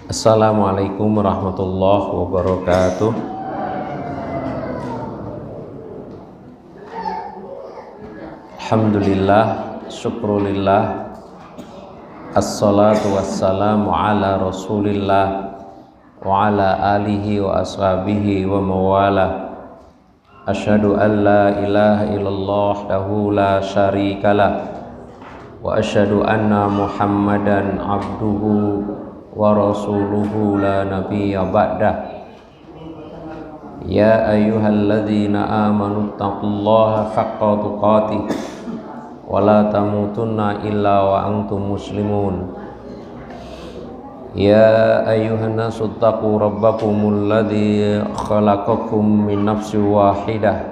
Assalamualaikum warahmatullahi wabarakatuh. Alhamdulillah, syukrulillah, assalatu wassalamu ala rasulillah wa ala alihi wa ashabihi wa mawalah. Asyhadu an la ilaha illallah wahdahu la syarikalah wa asyhadu anna muhammadan abduhu wa rasuluhu la nabiyya ba'dah. Ya ayyuhalladzina amanu taqullaha haqqa tuqatih wa la tamutunna illa wa antum muslimun. Ya ayyuhan nasu taqu rabbakumul ladzi khalaqakum min nafsin wahidah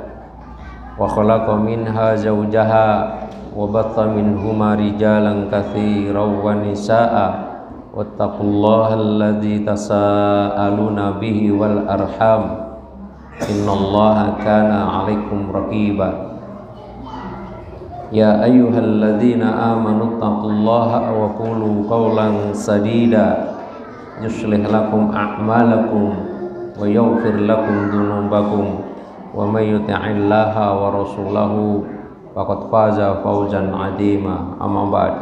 wa khalaqa minha zawjaha wa batha minhuma rijalan katsiran wa nisaa'a wattaqullaha alladzi tasaaluna bihi wal arham innallaha kana 'alaikum raqiba. Ya ayyuhalladzina amanu taqullaha wa qulu qawlan sadida yuslih lakum a'malakum wa yaghfir lakum dhunubakum wa may yuti'illaha wa rasulahu faqad faza fawzan 'azima. Amma ba'd.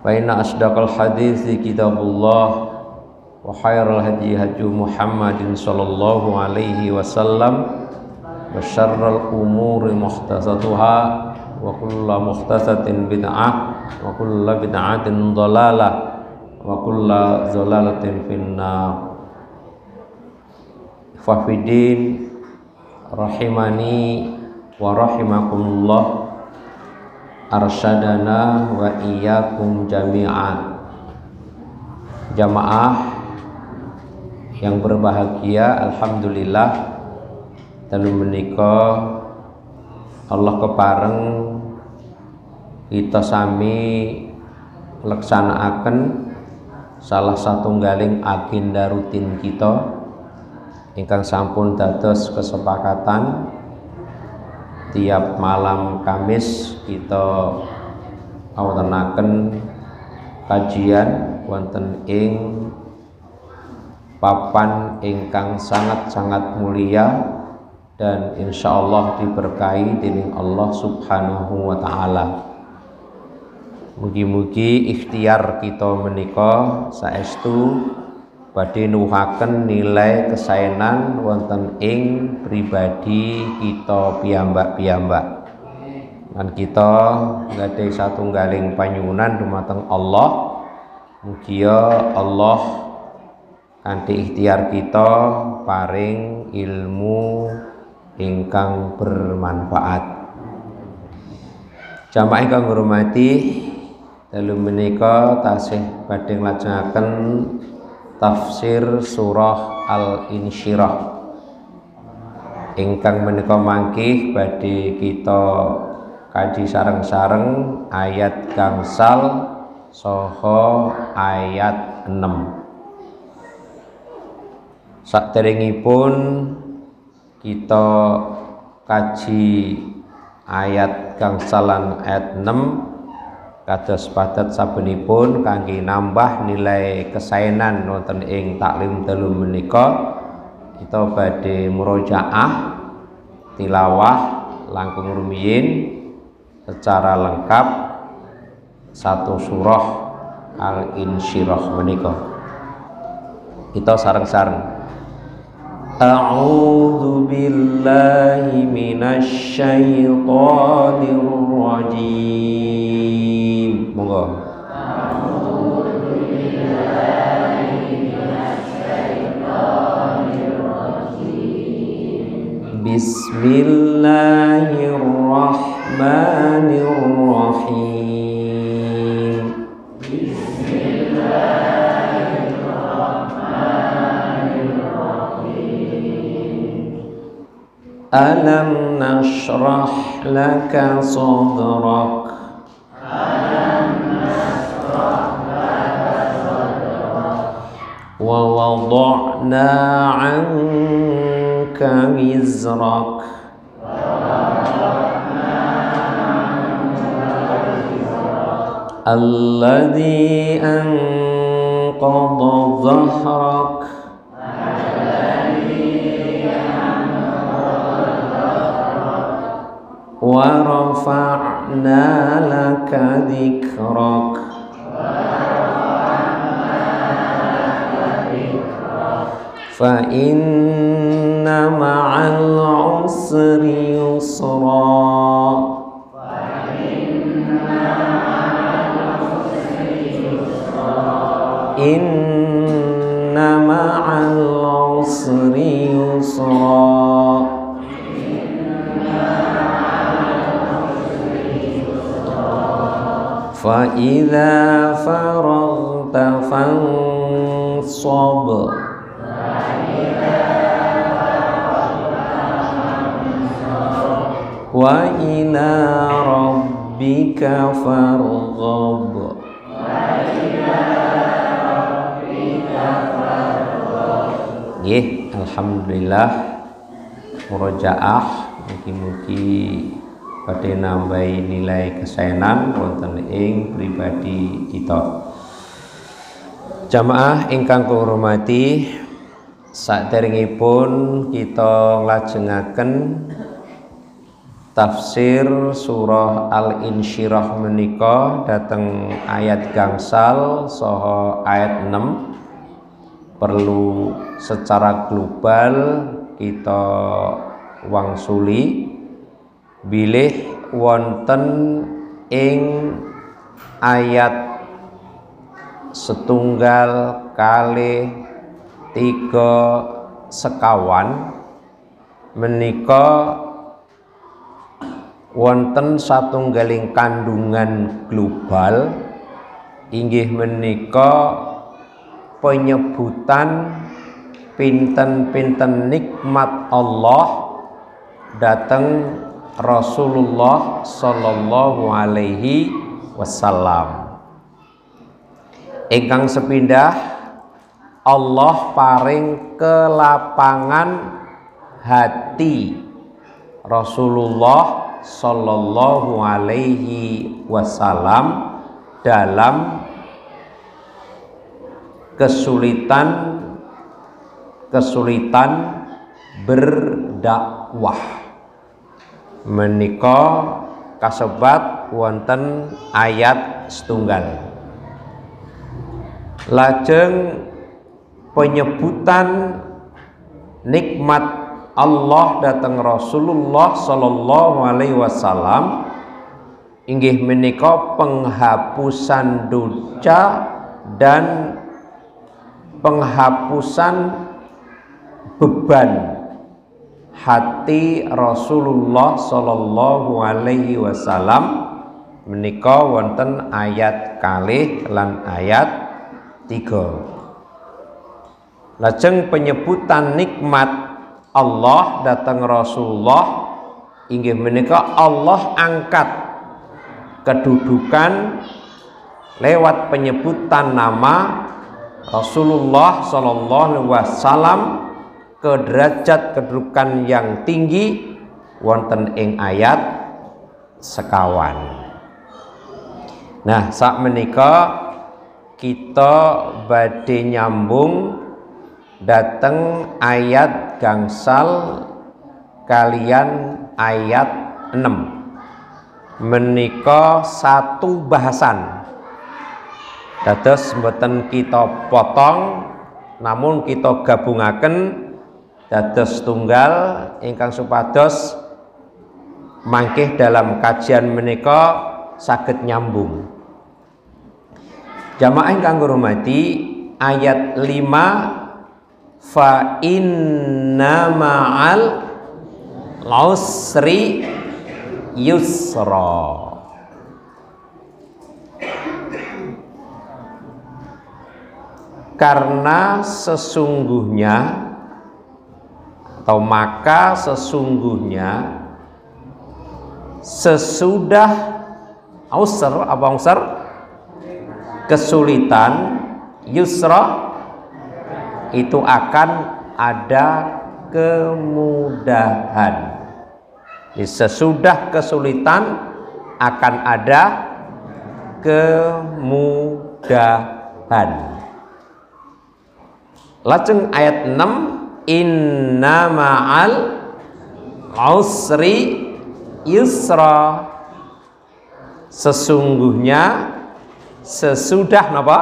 Fa inna asdaqal hadithi kitabullah wa khairal hadi hadi Muhammadin sallallahu alaihi wasallam wa syarral umuri muhdatsatuha wa kullu muhdatsatin bid'ah wa kullu bid'atin dhalalah wa kullu dhalalatin finnar. Fafidin rahimani wa rahimakumullah, arsyadana wa iyyakum jami'an. Jamaah yang berbahagia, alhamdulillah dalu menika Allah kepareng kita sami laksanakaken salah satunggaling agenda rutin kita ingkang sampun dados kesepakatan tiap malam Kamis kita awutenaken kajian wonten ing papan ingkang sangat-sangat mulia dan insyaallah diberkahi dening Allah Subhanahu wa taala. Mugi-mugi ikhtiar kita menika saestu badhe nuwuhaken nilai kesaenan wonten ing pribadi kita piyambak-piyambak. Lan kita gadhahi satunggaling panyuwunan dumateng Allah, mugia Allah kanthi ikhtiar kita paring ilmu ingkang bermanfaat. Jamaah ingkang ngurmati, dalu menika tasih badhe nglajengaken tafsir surah Al-Insyirah ingkang menika mangkih badhe kita kaji sareng-sareng ayat gangsal saha ayat 6. Saderengipun kita kaji ayat gangsalan ayat 6 kados padat sabenipun kangge nambah nilai kesaenan wonten ing taklim dalu menika kita badhe murojaah tilawah langkung rumiyin secara lengkap satu surah Al-Insyirah menika. Kita sareng-sareng. A'udzu billahi minasy syaithanir rajim. Monggo. A'udzu billahi minasy syaithanir rajim. Bismillahirrahmanirrahim. Alam nashrah laka sadrak. Alam nashrah laka sadrak. Wa wada'na 'anka wizrak. Alladhi anqadha ظهرك ورفعنا لك ذكرك فإن مع العسر يسرا إن مع العسر يسرا فإذا فرغت فانصب وإلى ربك فارغب. Nggih, alhamdulillah murojaah mugi-mugi badhe nambahi nilai kesaenan wonten ing pribadi kita. Jamaah ingkang kula hormati, saderengipun kita nglajengaken tafsir surah Al-Insyirah menika dhateng ayat gangsal saha ayat 6. Perlu secara global kita wangsuli bilih wonten ing ayat setunggal kalih 3 sekawan menika wonten satunggaling kandungan global inggih menika penyebutan pinten-pinten nikmat Allah dateng Rasulullah sallallahu alaihi wasallam. Ingkang sepindah Allah paring kelapangan hati Rasulullah sallallahu alaihi wasallam dalam kesulitan berdakwah menika kasebat wonten ayat setunggal. Lajeng penyebutan nikmat Allah datang Rasulullah sallallahu alaihi wasallam inggih menika penghapusan dosa dan penghapusan beban hati Rasulullah sallallahu alaihi wasallam menika wonten ayat kalih lan ayat 3. Lajeng penyebutan nikmat Allah datang Rasulullah inggih menika Allah angkat kedudukan lewat penyebutan nama Rasulullah sallallahu alaihi wasallam ke derajat kedudukan yang tinggi wonten ing ayat sekawan. Nah, sak menika kita badhe nyambung dateng ayat gangsal kalian ayat 6. Menika satu bahasan. Dados mboten kita potong namun kita gabungaken dados tunggal ingkang supados mangkih dalam kajian menika saged nyambung. Jamaah ingkang hormati, ayat 5 fa inna ma'al usri yusra. Karena sesungguhnya atau maka sesungguhnya sesudah usr apa usr kesulitan yusra itu akan ada kemudahan. Sesudah kesulitan akan ada kemudahan. Lajeng ayat 6, inna ma'al usri yusra, sesungguhnya sesudah napa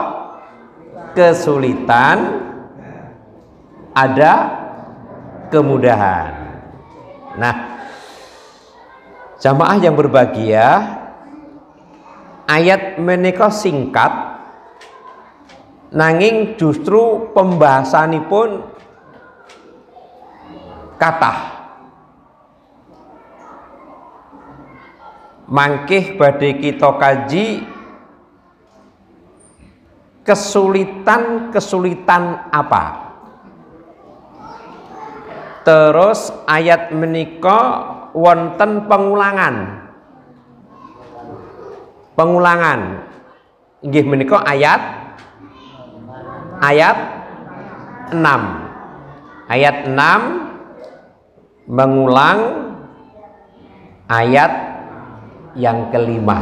kesulitan ada kemudahan. Nah, jamaah yang berbahagia, ayat menika singkat nanging justru pembahasanipun kathah. Mangkih badhe kita kaji kesulitan apa. Terus ayat menika wonten pengulangan. Inggih menika ayat 6. Ayat 6 mengulang ayat yang kelima.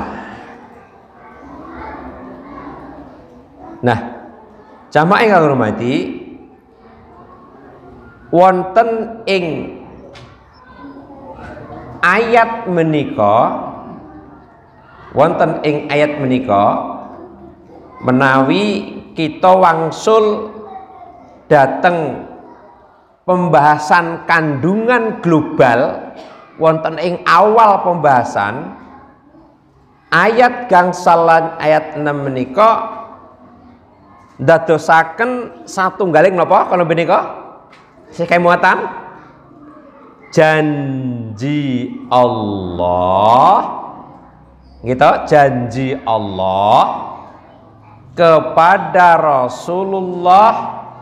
Nah, jamaah yang hormati, wonten ing ayat menika menawi kita wangsul dateng pembahasan kandungan global, wonten ing awal pembahasan ayat gangsalan ayat 6 menika ndadosaken satunggaling napa kalau menika sing muatan janji Allah gitu, janji Allah kepada Rasulullah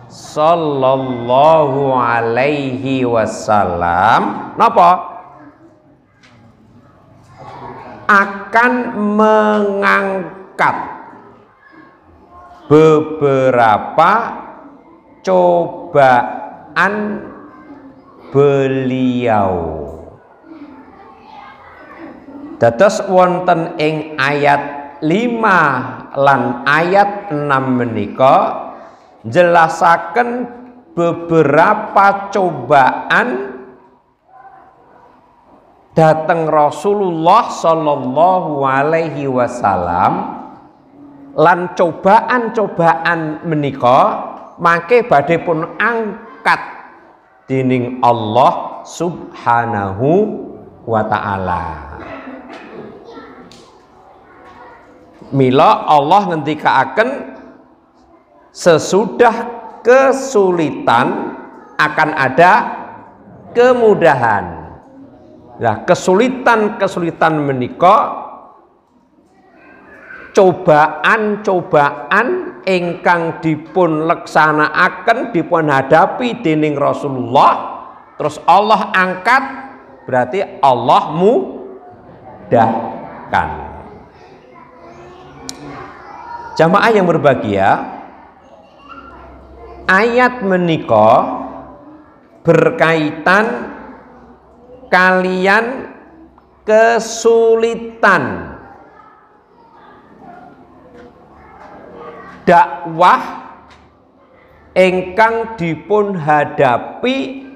sallallahu alaihi wasallam napa akan mengangkat beberapa cobaan beliau. Dados wonten ing ayat 5 lan ayat 6 menika jelasaken beberapa cobaan dateng Rasulullah sallallahu alaihi wasallam, lan cobaan-cobaan menika mangke badhe pun angkat dening Allah subhanahu wa ta'ala. Mila Allah ngendikaaken sesudah kesulitan akan ada kemudahan. Nah, kesulitan menika cobaan-cobaan ingkang dipun leksanakaken dipun hadapi dening Rasulullah, terus Allah angkat, berarti Allah mudahkan. Jamaah yang berbahagia, ayat menika berkaitan kalian kesulitan dakwah ingkang dipun hadapi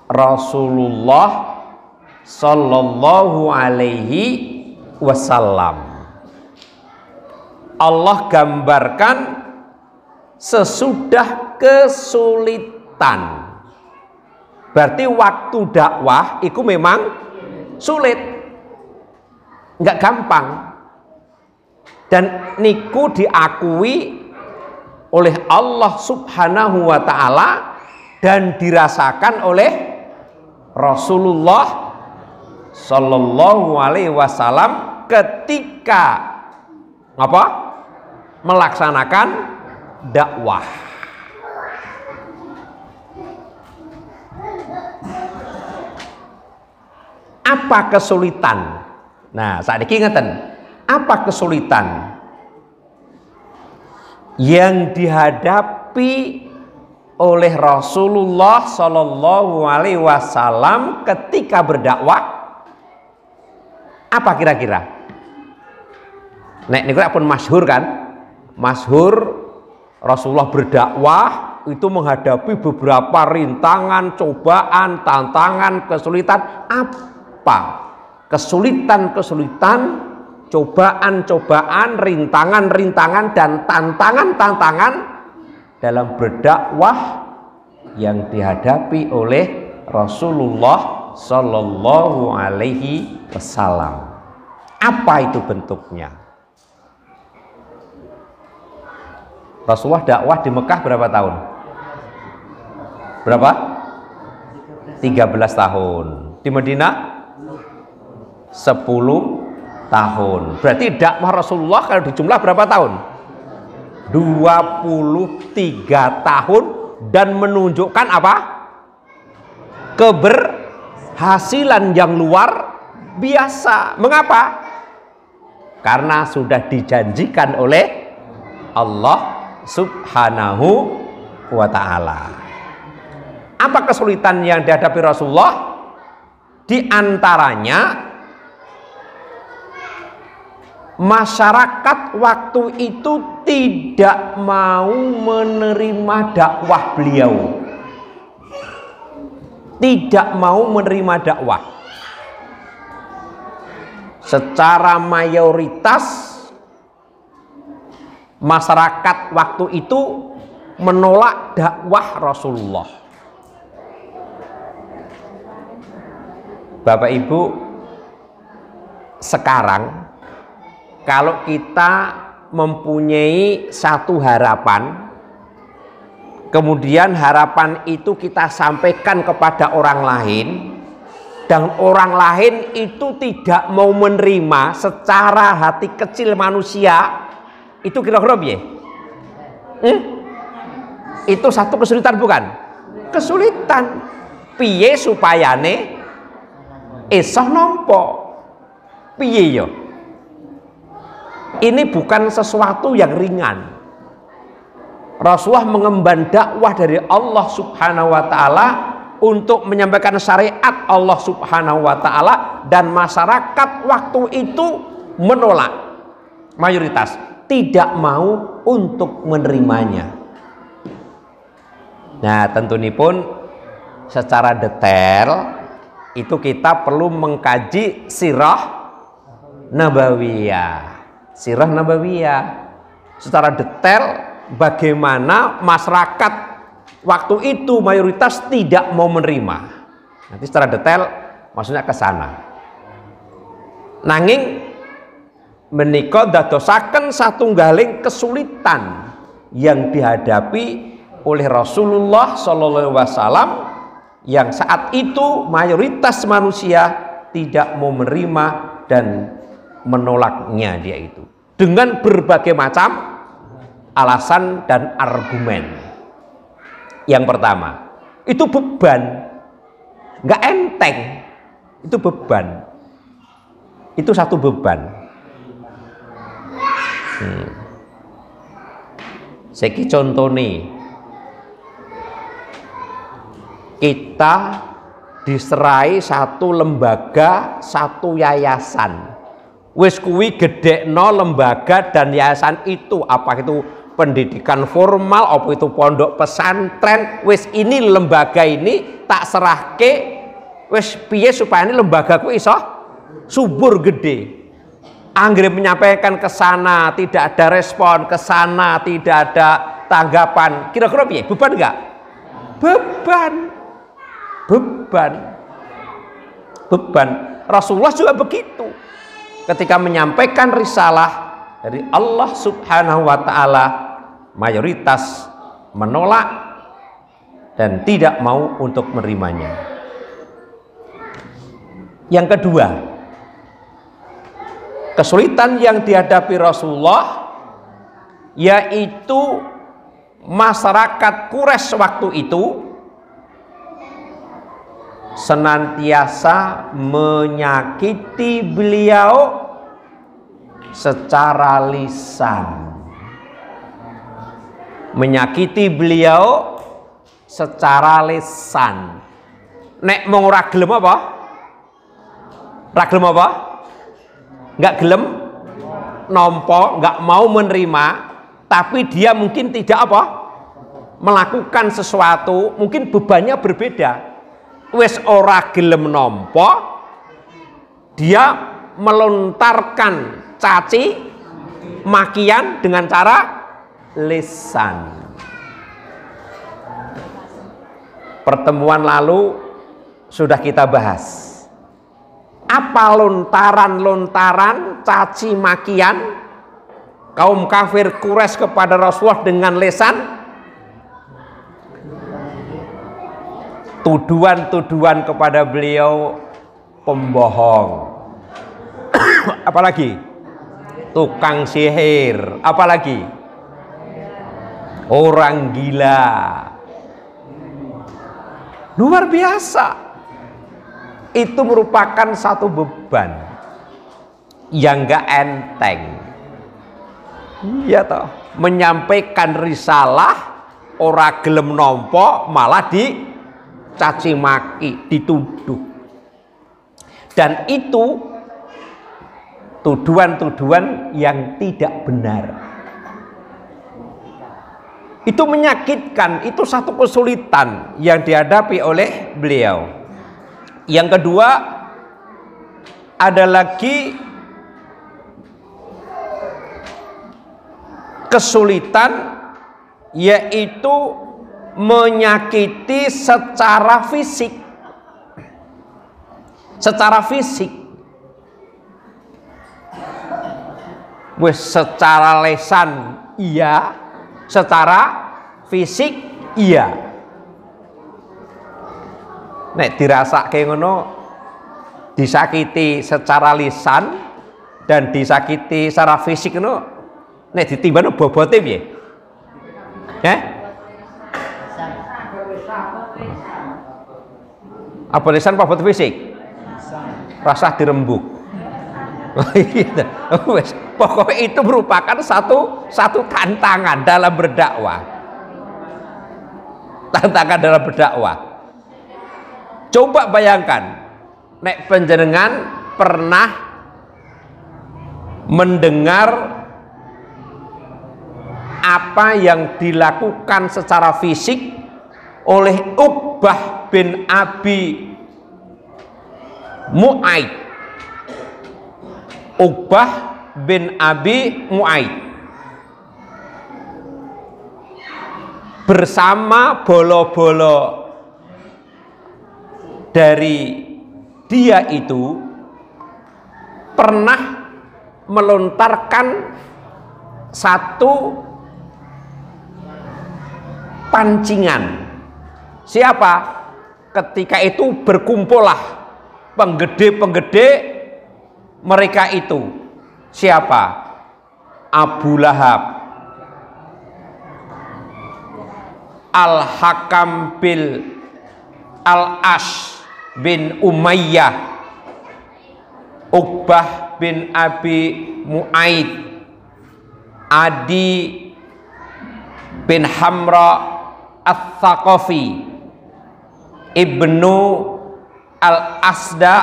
Rasulullah sallallahu alaihi wasallam. Allah gambarkan sesudah kesulitan. Berarti waktu dakwah itu memang sulit, nggak gampang, dan niku diakui oleh Allah subhanahu wa ta'ala dan dirasakan oleh Rasulullah sallallahu alaihi wasallam ketika melaksanakan dakwah. Apa kesulitan? Nah, saat ini ingatan, apa kesulitan yang dihadapi oleh Rasulullah Shallallahu Alaihi Wasallam ketika berdakwah? Apa kira-kira? Nek niku pun masyhur kan? Masyhur Rasulullah berdakwah itu menghadapi beberapa rintangan, cobaan, tantangan, kesulitan. Apa? Kesulitan-kesulitan, cobaan-cobaan, rintangan-rintangan, dan tantangan-tantangan dalam berdakwah yang dihadapi oleh Rasulullah Sallallahu Alaihi Wasallam. Apa itu bentuknya? Rasulullah dakwah di Mekah berapa tahun? Berapa? 13 tahun. Di Madinah 10 tahun. Berarti dakwah Rasulullah kalau dijumlah berapa tahun? 23 tahun, dan menunjukkan apa? Keberhasilan yang luar biasa. Mengapa? Karena sudah dijanjikan oleh Allah Subhanahu wa ta'ala. Apa kesulitan yang dihadapi Rasulullah? Di antaranya masyarakat waktu itu tidak mau menerima dakwah beliau. Tidak mau menerima dakwah. Secara mayoritas masyarakat waktu itu menolak dakwah Rasulullah. Bapak Ibu, sekarang kalau kita mempunyai satu harapan, kemudian harapan itu kita sampaikan kepada orang lain, dan orang lain itu tidak mau menerima secara hati kecil manusia, itu kira-kira piye? Itu satu kesulitan, bukan? Kesulitan. Piye supayane iso nampa? Piye yo? Ini bukan sesuatu yang ringan. Rasulullah mengemban dakwah dari Allah Subhanahu wa ta'ala untuk menyampaikan syariat Allah Subhanahu wa ta'ala, dan masyarakat waktu itu menolak. Mayoritas tidak mau untuk menerimanya. Nah, tentu ini pun secara detail itu kita perlu mengkaji sirah nabawiyah. Sirah nabawiyah secara detail bagaimana masyarakat waktu itu mayoritas tidak mau menerima. Nanti secara detail maksudnya ke sana. Nanging menika dadosaken satunggaling kesulitan yang dihadapi oleh Rasulullah Shallallahu Alaihi Wasallam, yang saat itu mayoritas manusia tidak mau menerima dan menolaknya dia itu dengan berbagai macam alasan dan argumen. Yang pertama, itu beban, nggak enteng, itu beban, itu satu beban. Seki contoh nih, kita diserai satu lembaga, satu yayasan. Wis kuwi gedekno lembaga dan yayasan itu, apa itu pendidikan formal, apa itu pondok pesantren, wis ini lembaga ini tak serahke, wis piye supaya ini lembagaku iso subur gede. Anggere menyampaikan ke sana tidak ada respon, ke sana tidak ada tanggapan, kira-kira piye? Beban enggak? Beban. Rasulullah juga begitu. Ketika menyampaikan risalah dari Allah Subhanahu wa ta'ala, mayoritas menolak dan tidak mau untuk menerimanya. Yang kedua, kesulitan yang dihadapi Rasulullah yaitu masyarakat Quraisy waktu itu senantiasa menyakiti beliau secara lisan, menyakiti beliau secara lisan. Nek mau ora gelem apa? Ora gelem apa? Nggak gelem nampa, nggak mau menerima, tapi dia mungkin tidak apa? melakukan sesuatu, mungkin bebannya berbeda. Wis ora gelem nampa, dia melontarkan caci makian dengan cara lisan. Pertemuan lalu sudah kita bahas. Apa lontaran-lontaran caci makian kaum kafir Quraisy kepada Rasulullah dengan lisan? Tuduhan-tuduhan kepada beliau pembohong. Apalagi? Tukang sihir. Apalagi? Orang gila. Luar biasa. Itu merupakan satu beban yang gak enteng. Iya toh, menyampaikan risalah ora gelem nampa malah dicaci maki, dituduh. Dan itu tuduhan-tuduhan yang tidak benar. Itu menyakitkan, itu satu kesulitan yang dihadapi oleh beliau. Yang kedua, ada lagi kesulitan, yaitu menyakiti secara fisik. Secara fisik. Wes secara lesan iya, secara fisik iya. Nek dirasa kayak ngono, disakiti secara lisan dan disakiti secara fisik ngono, nek ditimbang bobote piye? Apa lisan apa bobot fisik? Rasa dirembuk. Pokoknya itu merupakan satu tantangan dalam berdakwah. Tantangan dalam berdakwah. Coba bayangkan, nek panjenengan pernah mendengar apa yang dilakukan secara fisik oleh Uqbah bin Abi Mu'aid. Uqbah bin Abi Mu'aid bersama bolo-bolo dari dia itu pernah melontarkan satu pancingan. Siapa? Ketika itu berkumpullah penggede-penggede mereka itu. Siapa? Abu Lahab, Al-Hakam bil Al-Ash bin Umayyah, Uqbah bin Abi Mu'aid, Adi bin Hamra Ats-Tsaqafi, Ibnu Al-Asda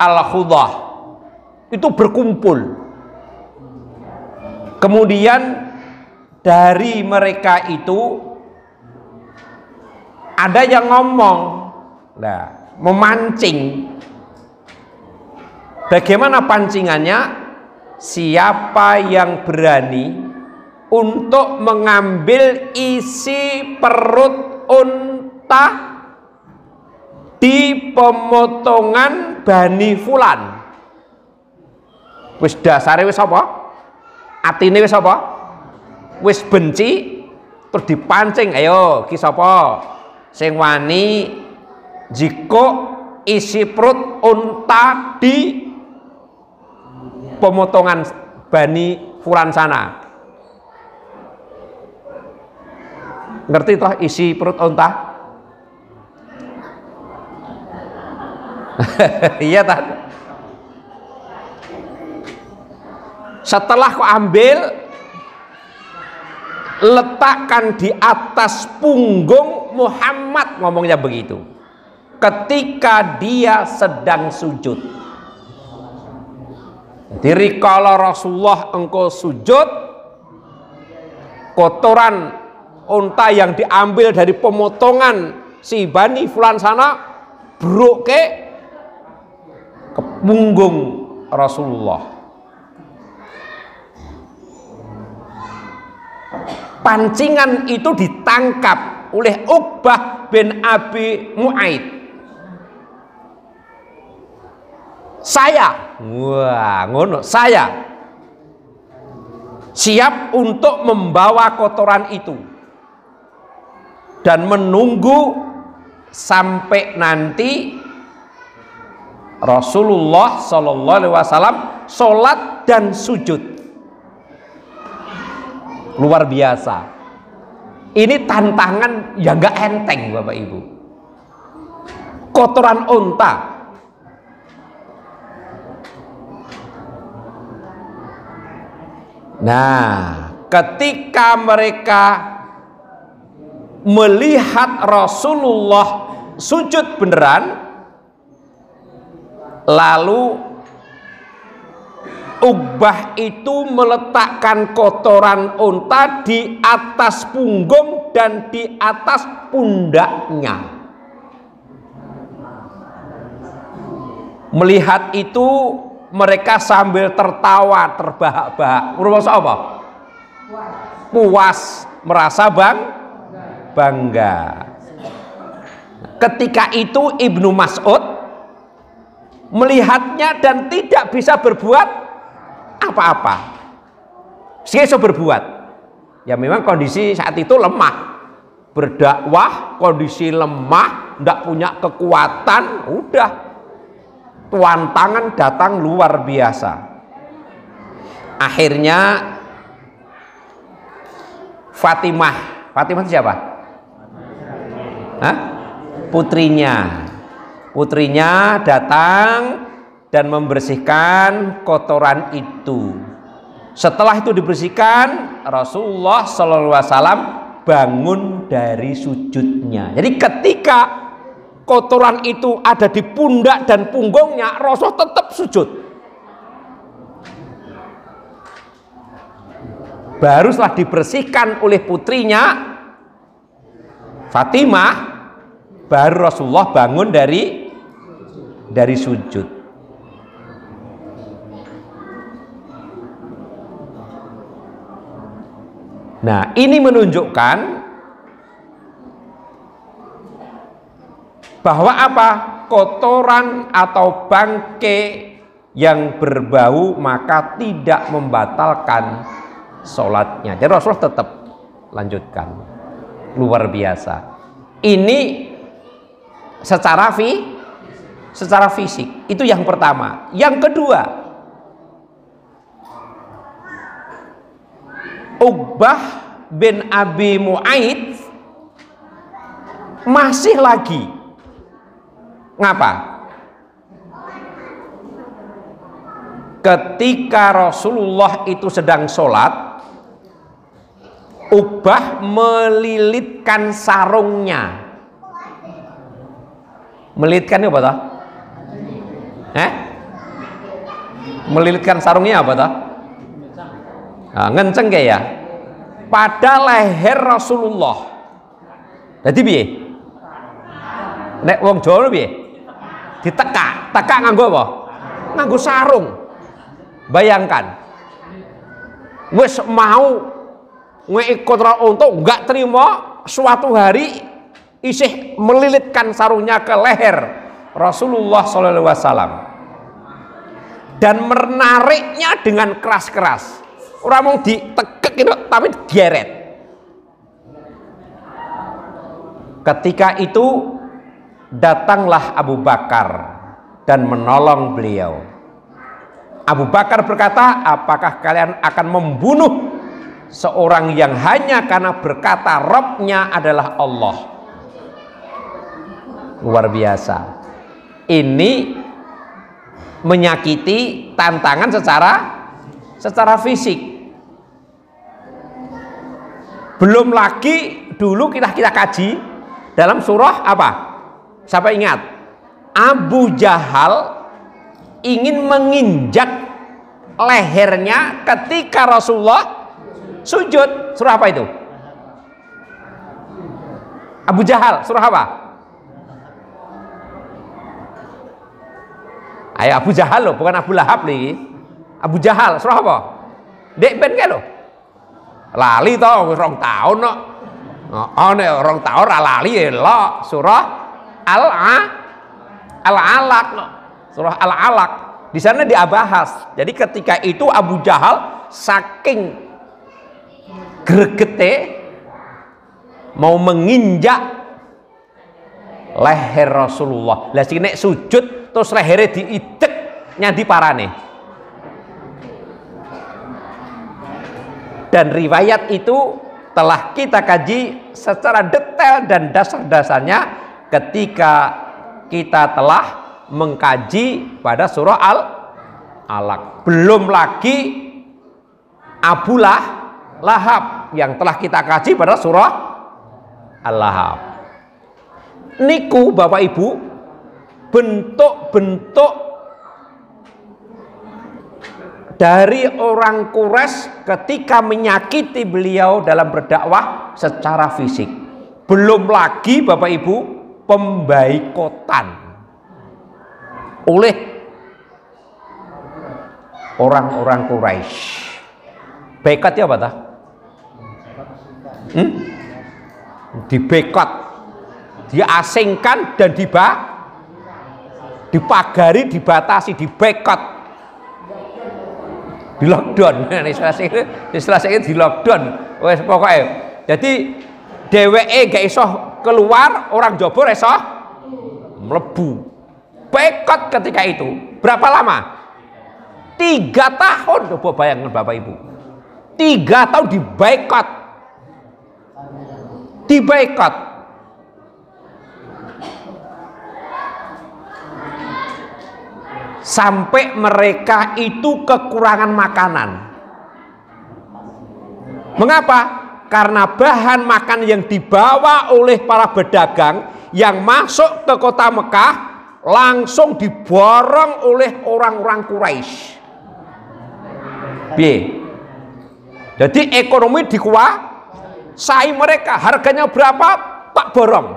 Al-Khudah. Itu berkumpul. Kemudian dari mereka itu ada yang ngomong, nah, memancing. Bagaimana pancingannya? Siapa yang berani untuk mengambil isi perut unta di pemotongan Bani Fulan, wis dasare wis apa? Atine wis apa? Wis benci, terus dipancing. Ayo ki sapa sing wani jiko isi perut unta di pemotongan Bani Fulan sana. Ngerti toh isi perut unta? Iya tak? Setelah kau ambil, letakkan di atas punggung Muhammad, ngomongnya begitu, ketika dia sedang sujud. Jadi kalau Rasulullah engkau sujud, kotoran unta yang diambil dari pemotongan si Bani Fulan sana bruk ke punggung Rasulullah. Pancingan itu ditangkap oleh Uqbah bin Abi Mu'aid. Saya, wah ngono, saya siap untuk membawa kotoran itu dan menunggu sampai nanti Rasulullah Shallallahu Alaihi Wasallam sholat dan sujud. Luar biasa. Ini tantangan yang gak enteng Bapak Ibu. Kotoran unta. Nah, ketika mereka melihat Rasulullah sujud beneran, lalu Uqbah itu meletakkan kotoran unta di atas punggung dan di atas pundaknya. Melihat itu mereka sambil tertawa terbahak-bahak. Merasa apa? Puas, merasa bangga. Ketika itu Ibnu Mas'ud melihatnya dan tidak bisa berbuat apa-apa. Bisa berbuat. Ya memang kondisi saat itu lemah. Berdakwah, kondisi lemah, tidak punya kekuatan, udah. Tuan tangan datang luar biasa. Akhirnya Fatimah itu siapa? Hah? Putrinya datang dan membersihkan kotoran itu. Setelah itu dibersihkan, Rasulullah SAW bangun dari sujudnya. Jadi ketika kotoran itu ada di pundak dan punggungnya, Rasul tetap sujud. Baru setelah dibersihkan oleh putrinya Fatimah, baru Rasulullah bangun dari sujud. Nah, ini menunjukkan bahwa apa? Kotoran atau bangke yang berbau maka tidak membatalkan sholatnya. Jadi Rasulullah tetap lanjutkan. Luar biasa. Ini secara fisik. Itu yang pertama. Yang kedua, Uqbah bin Abi Mu'aid masih lagi. Ngapa? Ketika Rasulullah itu sedang sholat, Uqbah melilitkan sarungnya. Melilitkan apa toh? Melilitkan sarungnya apa toh? Nah, ngenceng kayak ya pada leher Rasulullah. Jadi piye? Nek wong Jawa piye? Ditekak, tekak nganggo apa? Nganggo sarung. Bayangkan, wis mau ngikut untuk nggak terima, suatu hari isih melilitkan sarungnya ke leher Rasulullah SAW dan menariknya dengan keras-keras. Orang mau ditekek itu, tapi digeret. Ketika itu datanglah Abu Bakar dan menolong beliau. Abu Bakar berkata, apakah kalian akan membunuh seorang yang hanya karena berkata Rabb-nya adalah Allah? Luar biasa. Ini menyakiti tantangan secara fisik. Belum lagi dulu kita kaji dalam surah apa? Siapa ingat? Abu Jahal ingin menginjak lehernya ketika Rasulullah sujud. Surah apa itu? Abu Jahal surah apa? Ayo Abu Jahal loh, bukan Abu Lahab nih. Abu Jahal surah apa? Dek ben ke lo? Lali toh, 2 tahun no. Oh nek 2 tahun lali lo surah Al-Alaq. Surah Al-Alaq. Di sana dibahas. Jadi ketika itu Abu Jahal saking gregete mau menginjak leher Rasulullah. Lah sing nek sujud terus lehernya diidek nyanti parane. Dan riwayat itu telah kita kaji secara detail dan dasar-dasarnya ketika kita telah mengkaji pada surah Al-Alaq. Belum lagi Abu Lahab yang telah kita kaji pada surah Al-Lahab. Niku Bapak Ibu bentuk-bentuk dari orang Quraisy ketika menyakiti beliau dalam berdakwah secara fisik. Belum lagi Bapak Ibu pembaikotan oleh orang-orang Quraisy. Boikot ya apa tah? Dibekot, diasingkan dan dipagari, dibatasi, dibekot, di lockdown. Istilah saya di lockdown. Wes pokoknya. Jadi dheweke gak iso keluar, orang Jowo iso mlebu. Bekot ketika itu. Berapa lama? 3 tahun. Coba bayangkan Bapak Ibu. 3 tahun diboikot. Diboikot. Sampai mereka itu kekurangan makanan. Mengapa? Karena bahan makan yang dibawa oleh para pedagang yang masuk ke kota Mekah langsung diborong oleh orang-orang Quraisy. Piye? Jadi ekonomi dikuasai mereka. Harganya berapa? Tak borong.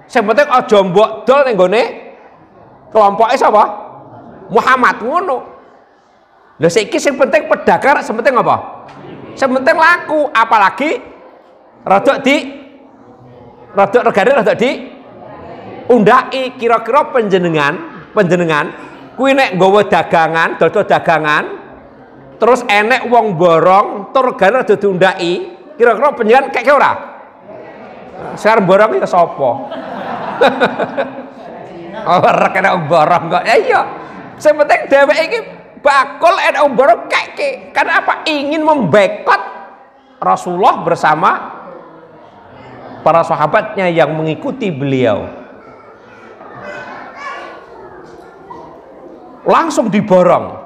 Sing penting aja mbok dol ning gone kelompoke sapa? Muhammad ngono. Lha saiki sing penting pedagang, sing penting apa? Sing penting laku, apalagi rodok regane rodok di undaki. Kira-kira panjenengan kuwi nek nggawa dagangan, dodol dagangan, terus enek wong borong, tur regane rada diundaki, kira-kira panjenengan kek ora? Sekarang borong iki sapa? Ora kena borong kok. Ya iya. Sing penting dheweke iki bakul enek wong borong kek. Karena apa? Ingin membekot Rasulullah bersama para sahabatnya yang mengikuti beliau. Langsung diborong.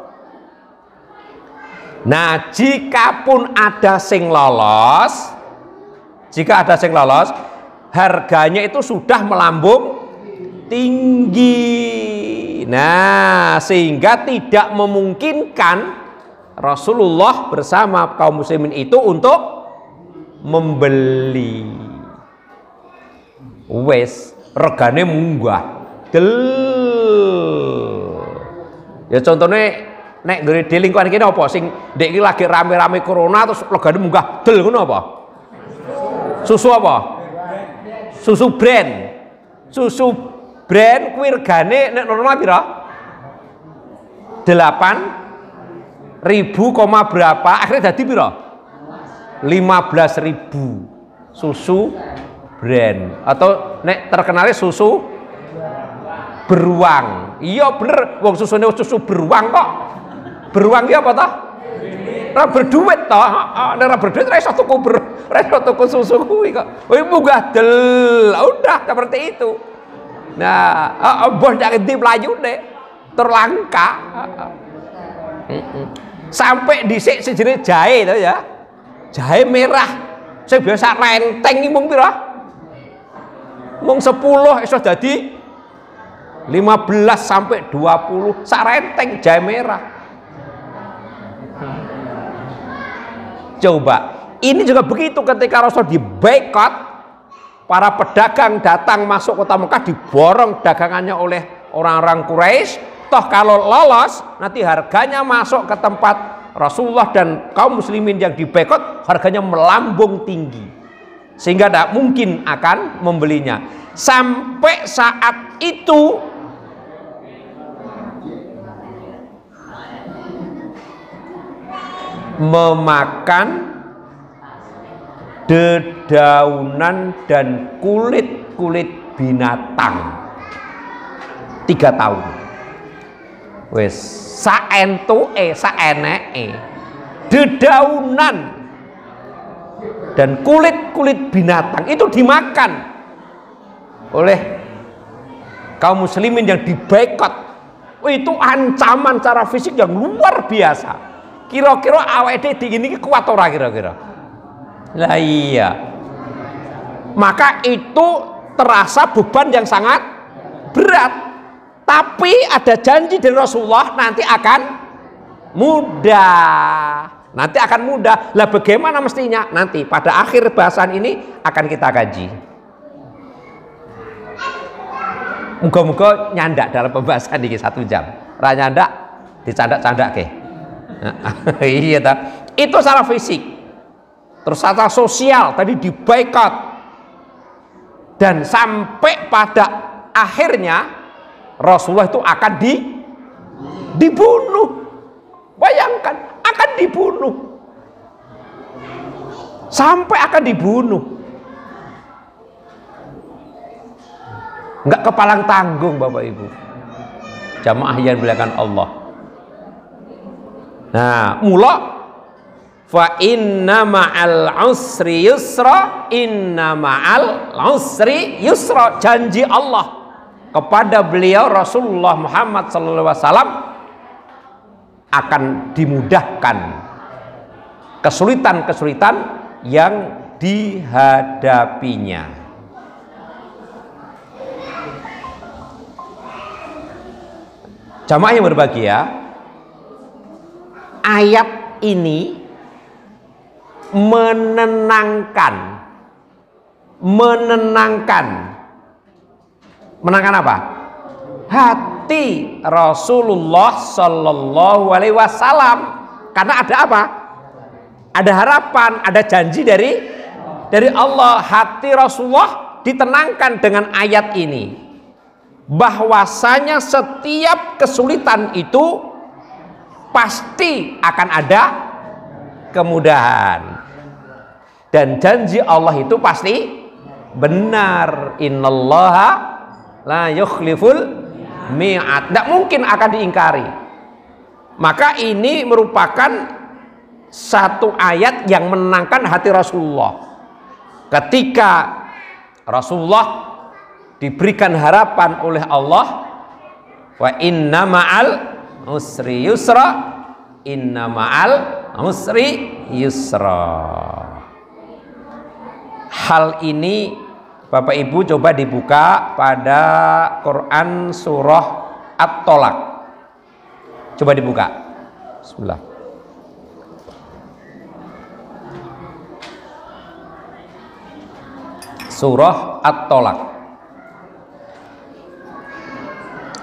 Nah, jika pun ada sing lolos, harganya itu sudah melambung tinggi. Nah, sehingga tidak memungkinkan Rasulullah bersama kaum muslimin itu untuk membeli. Wes, regane munggah. Ya contohnya nek gede lingkungan kene apa sing ndek iki lagi rame-rame corona terus regane munggah del ngono apa? Susu apa? Susu brand. Susu brand kuwi regane nek normal pira? 8.000 koma berapa? Akhirnya dadi pira? 15.000 susu brand. Atau nek terkenalnya susu beruang. Iya bener, wong susune susu beruang kok. Beruang dia apa toh? Ora berduit toh. Nek ora berduit ora iso tuku susu kuwi kok. Wih munggah del. Udah seperti itu. Nah, bos ndak ngendi mlayune terlangka. Sampai dhisik sejenis jahe to ya. Jahe merah. Sing biasa renteng iki mung pira? Mung 10 iso dadi 15 sampai 20 sak renteng jahe merah. Coba, ini juga begitu ketika Rasul diboikot, para pedagang datang masuk kota Mekah, diborong dagangannya oleh orang-orang Quraisy. Toh kalau lolos nanti harganya masuk ke tempat Rasulullah dan kaum muslimin yang diboikot, harganya melambung tinggi sehingga tidak mungkin akan membelinya. Sampai saat itu memakan dedaunan dan kulit-kulit binatang 3 tahun. Wes saentuke saeneke dedaunan dan kulit-kulit binatang itu dimakan oleh kaum muslimin yang diboikot. Itu ancaman secara fisik yang luar biasa. Kira-kira awake dhewe ini kuat ora kira-kira? Lah iya. Maka itu terasa beban yang sangat berat. Tapi ada janji dari Rasulullah nanti akan mudah. Nanti akan mudah. Lah bagaimana mestinya? Nanti pada akhir bahasan ini akan kita kaji. Muga-muga nyandak dalam pembahasan ini 1 jam. Ra nyandak dicandak-candak ke. Iya tak? Itu secara fisik. Terus secara sosial tadi diboikot. Dan sampai pada akhirnya Rasulullah itu akan dibunuh. Bayangkan, akan dibunuh. Sampai akan dibunuh. Enggak kepalang tanggung Bapak Ibu. Jamaah yang dimuliakan Allah. Nah, mula fa inna ma'al usri yusra, inna ma'al usri yusra. Janji Allah kepada beliau Rasulullah Muhammad SAW akan dimudahkan kesulitan-kesulitan yang dihadapinya. Jamaah yang berbahagia, ayat ini menenangkan apa? Hati Rasulullah Sallallahu Alaihi Wasallam. Karena ada apa? Ada harapan, ada janji dari Allah. Hati Rasulullah ditenangkan dengan ayat ini, bahwasanya setiap kesulitan itu pasti akan ada kemudahan, dan janji Allah itu pasti benar. Innallaha la yukhliful mi'ad. Tidak mungkin akan diingkari. Maka ini merupakan satu ayat yang menenangkan hati Rasulullah ketika Rasulullah diberikan harapan oleh Allah, wa inna ma'al usri yusra, inna ma'al usri yusra. Hal ini Bapak Ibu coba dibuka pada Quran surah At-Tolak. Coba dibuka. Bismillah. Surah At-Tolak.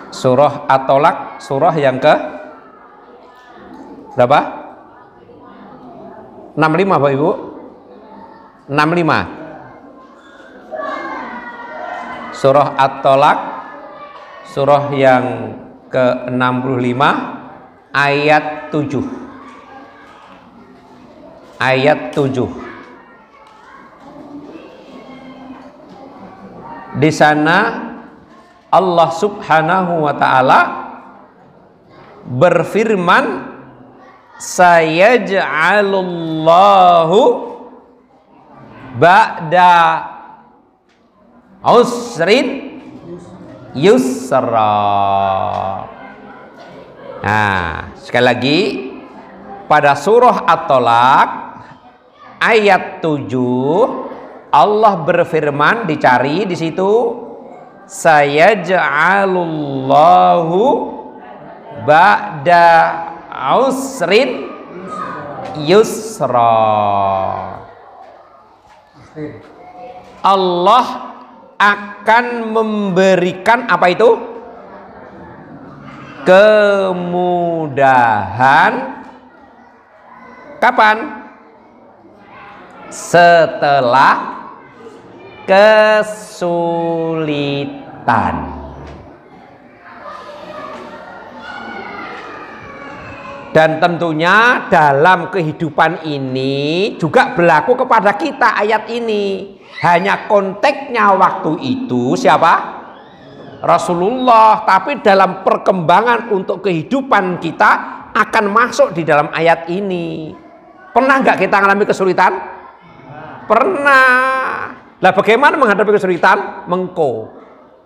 Surah At-Tolak, surah yang ke berapa? 65 Bapak Ibu. 65. Surah At-Tolak, surah yang ke-65 ayat 7. Ayat 7. Di sana Allah Subhanahu wa taala berfirman, sayaj'alullahu ba'da usrin yusra. Nah, sekali lagi pada surah At-Tolak ayat 7 Allah berfirman, dicari di situ, sayaj'alullahu ba'da usrin yusra. Allah akan memberikan apa itu? Kemudahan. Kapan? Setelah kesulitan. Dan tentunya dalam kehidupan ini juga berlaku kepada kita ayat ini. Hanya konteksnya waktu itu siapa? Rasulullah. Tapi dalam perkembangan untuk kehidupan kita akan masuk di dalam ayat ini. Pernah nggak kita mengalami kesulitan? Pernah. Lah bagaimana menghadapi kesulitan? Mengko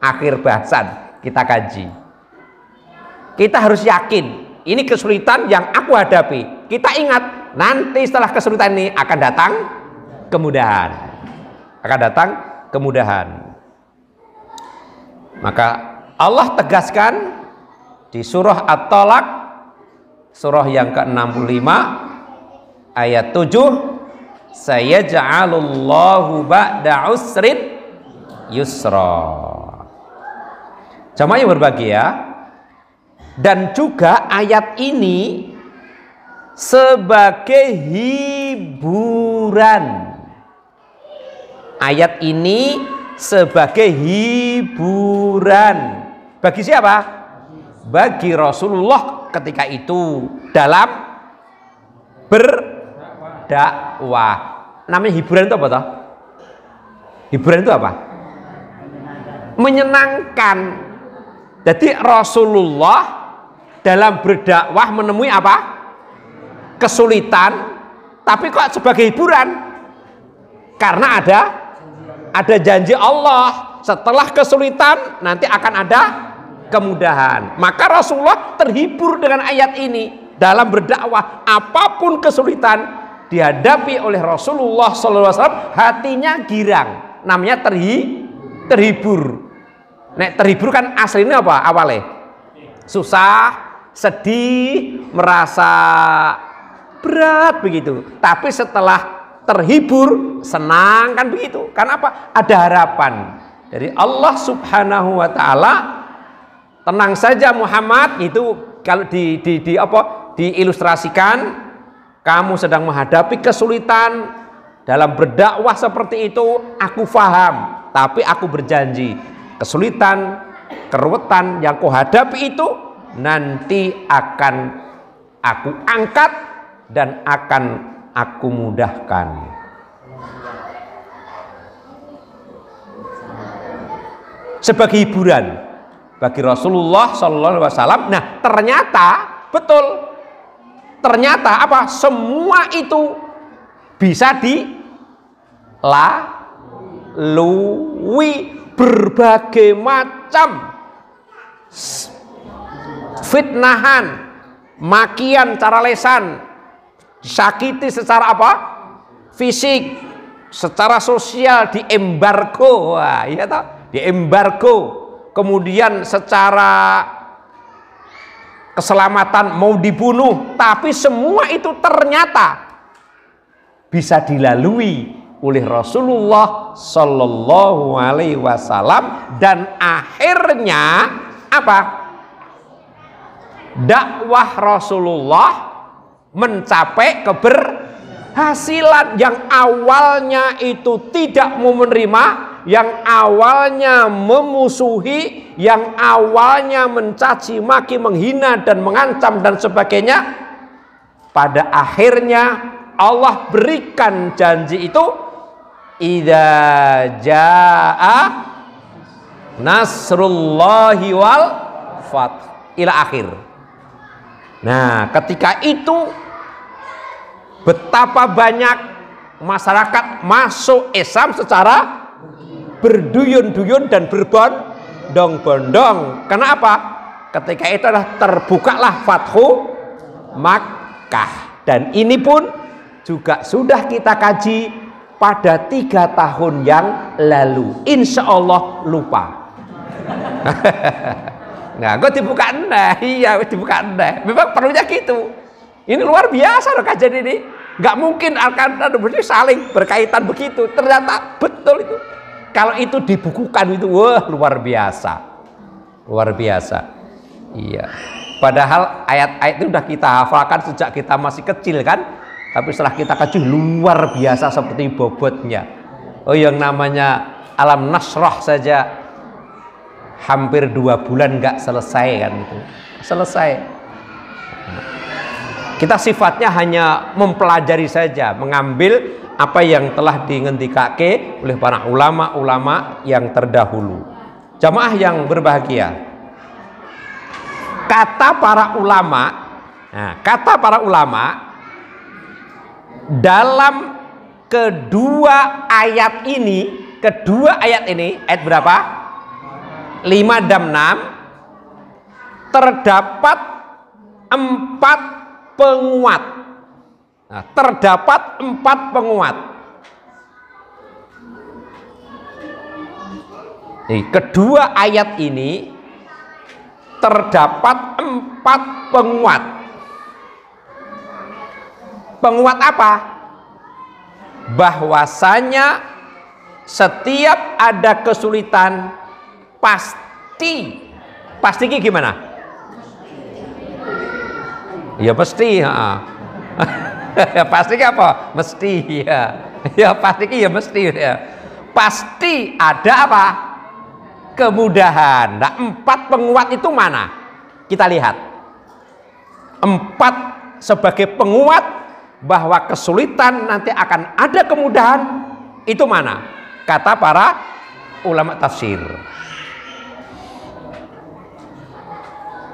akhir bahasan kita kaji. Kita harus yakin ini kesulitan yang aku hadapi. Kita ingat nanti setelah kesulitan ini akan datang kemudahan. Akan datang kemudahan. Maka Allah tegaskan di surah At-Talaq, surah yang ke-65 ayat 7, sayaj'alullahu ba'da usrin yusra. Jamaah yang berbahagia, dan juga ayat ini sebagai hiburan. Ayat ini sebagai hiburan bagi siapa? Bagi Rasulullah ketika itu dalam berdakwah. Namanya hiburan itu apa toh? Hiburan itu apa? Menyenangkan. Jadi Rasulullah dalam berdakwah menemui apa? Kesulitan, tapi kok sebagai hiburan? Karena ada janji Allah setelah kesulitan nanti akan ada kemudahan. Maka Rasulullah terhibur dengan ayat ini dalam berdakwah. Apapun kesulitan dihadapi oleh Rasulullah SAW, hatinya girang. Namanya terhibur. Nek terhibur kan aslinya apa awalnya? Susah, sedih, merasa berat begitu. Tapi setelah terhibur, senang kan begitu. Karena apa? Ada harapan dari Allah Subhanahu wa taala. Tenang saja Muhammad, itu kalau diilustrasikan, kamu sedang menghadapi kesulitan dalam berdakwah seperti itu, aku faham, tapi aku berjanji kesulitan, keruwetan yang kau hadapi itu nanti akan aku angkat dan akan aku mudahkan. Sebagai hiburan bagi Rasulullah SAW. Nah, ternyata betul. Ternyata apa? Semua itu bisa dilalui. Berbagai macam fitnahan, makian cara lesan, sakiti secara apa? Fisik, secara sosial diembargo. Wah, iya toh? Diembargo. Kemudian secara keselamatan mau dibunuh, tapi semua itu ternyata bisa dilalui oleh Rasulullah Sallallahu Alaihi Wasallam, dan akhirnya apa? Dakwah Rasulullah mencapai keberhasilan. Yang awalnya itu tidak mau menerima, yang awalnya memusuhi, yang awalnya mencaci maki, menghina dan mengancam dan sebagainya, pada akhirnya Allah berikan janji itu, idza jaa nasrullahi wal fath, ila akhir. Nah, ketika itu betapa banyak masyarakat masuk Islam secara berduyun-duyun dan berbondong-bondong. Kenapa? Ketika itu adalah terbukalah Fathu Makkah, dan ini pun juga sudah kita kaji pada 3 tahun yang lalu. Insya Allah lupa. Nah, gue dibuka nah, iya dibuka nah. Memang perlunya gitu. Ini luar biasa loh kajian ini. Nggak mungkin akan saling berkaitan begitu. Ternyata betul itu. Kalau itu dibukukan itu wah luar biasa. Luar biasa. Iya. Padahal ayat-ayat itu sudah kita hafalkan sejak kita masih kecil kan? Tapi setelah kita kaji luar biasa seperti bobotnya. Oh, yang namanya Alam Nasrah saja hampir 2 bulan nggak selesai kan itu. Selesai. Kita sifatnya hanya mempelajari saja, mengambil apa yang telah dingendikake oleh para ulama-ulama yang terdahulu. Jamaah yang berbahagia, kata para ulama dalam kedua ayat ini, ayat berapa? 5 dan 6 terdapat 4 penguat. Nah, terdapat 4 penguat. Kedua ayat ini terdapat 4 penguat. Penguat apa? Bahwasanya setiap ada kesulitan pasti gimana? Ya pasti, ya pasti apa? Mesti ya. Ya pasti ya mesti ya. Pasti ada apa? Kemudahan. Nah, 4 penguat itu mana? Kita lihat. 4 sebagai penguat bahwa kesulitan nanti akan ada kemudahan itu mana? Kata para ulama tafsir.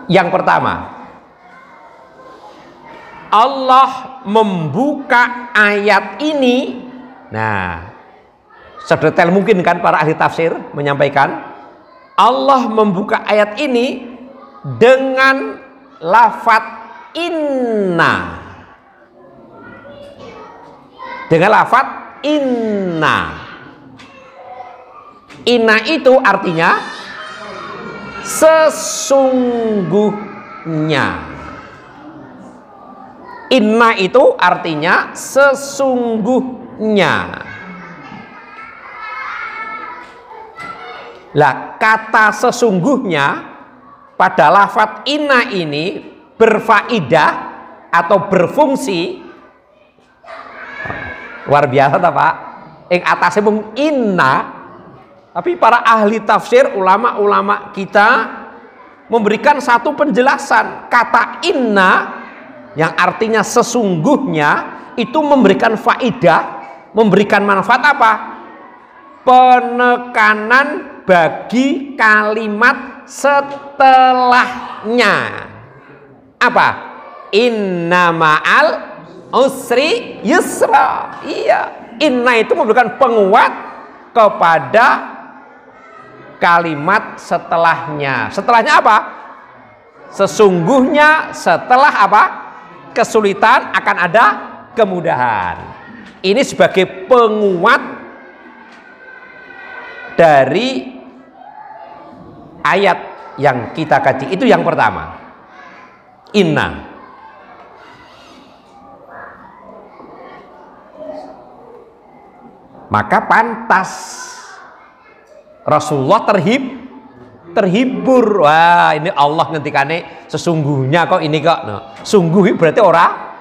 Yang pertama, Allah membuka ayat ini. Nah, sedetail mungkin kan para ahli tafsir menyampaikan. Allah membuka ayat ini dengan lafaz inna. Dengan lafaz inna. Inna itu artinya sesungguhnya. Inna itu artinya sesungguhnya. Lah, kata sesungguhnya pada lafaz inna ini berfaidah atau berfungsi luar biasa tak Pak? Yang atasnya mung inna, tapi para ahli tafsir ulama-ulama kita memberikan satu penjelasan. Kata inna yang artinya sesungguhnya itu memberikan faidah, memberikan manfaat apa? Penekanan bagi kalimat setelahnya. Apa? Inna ma'al usri yusra. Iya, inna itu memberikan penguat kepada kalimat setelahnya. Setelahnya apa? Sesungguhnya setelah apa? Kesulitan akan ada kemudahan. Ini sebagai penguat dari ayat yang kita kaji. Itu yang pertama, inna. Maka pantas Rasulullah terhibur. Wah, ini Allah ngendikane sesungguhnya kok ini kok. Nah, sungguh berarti ora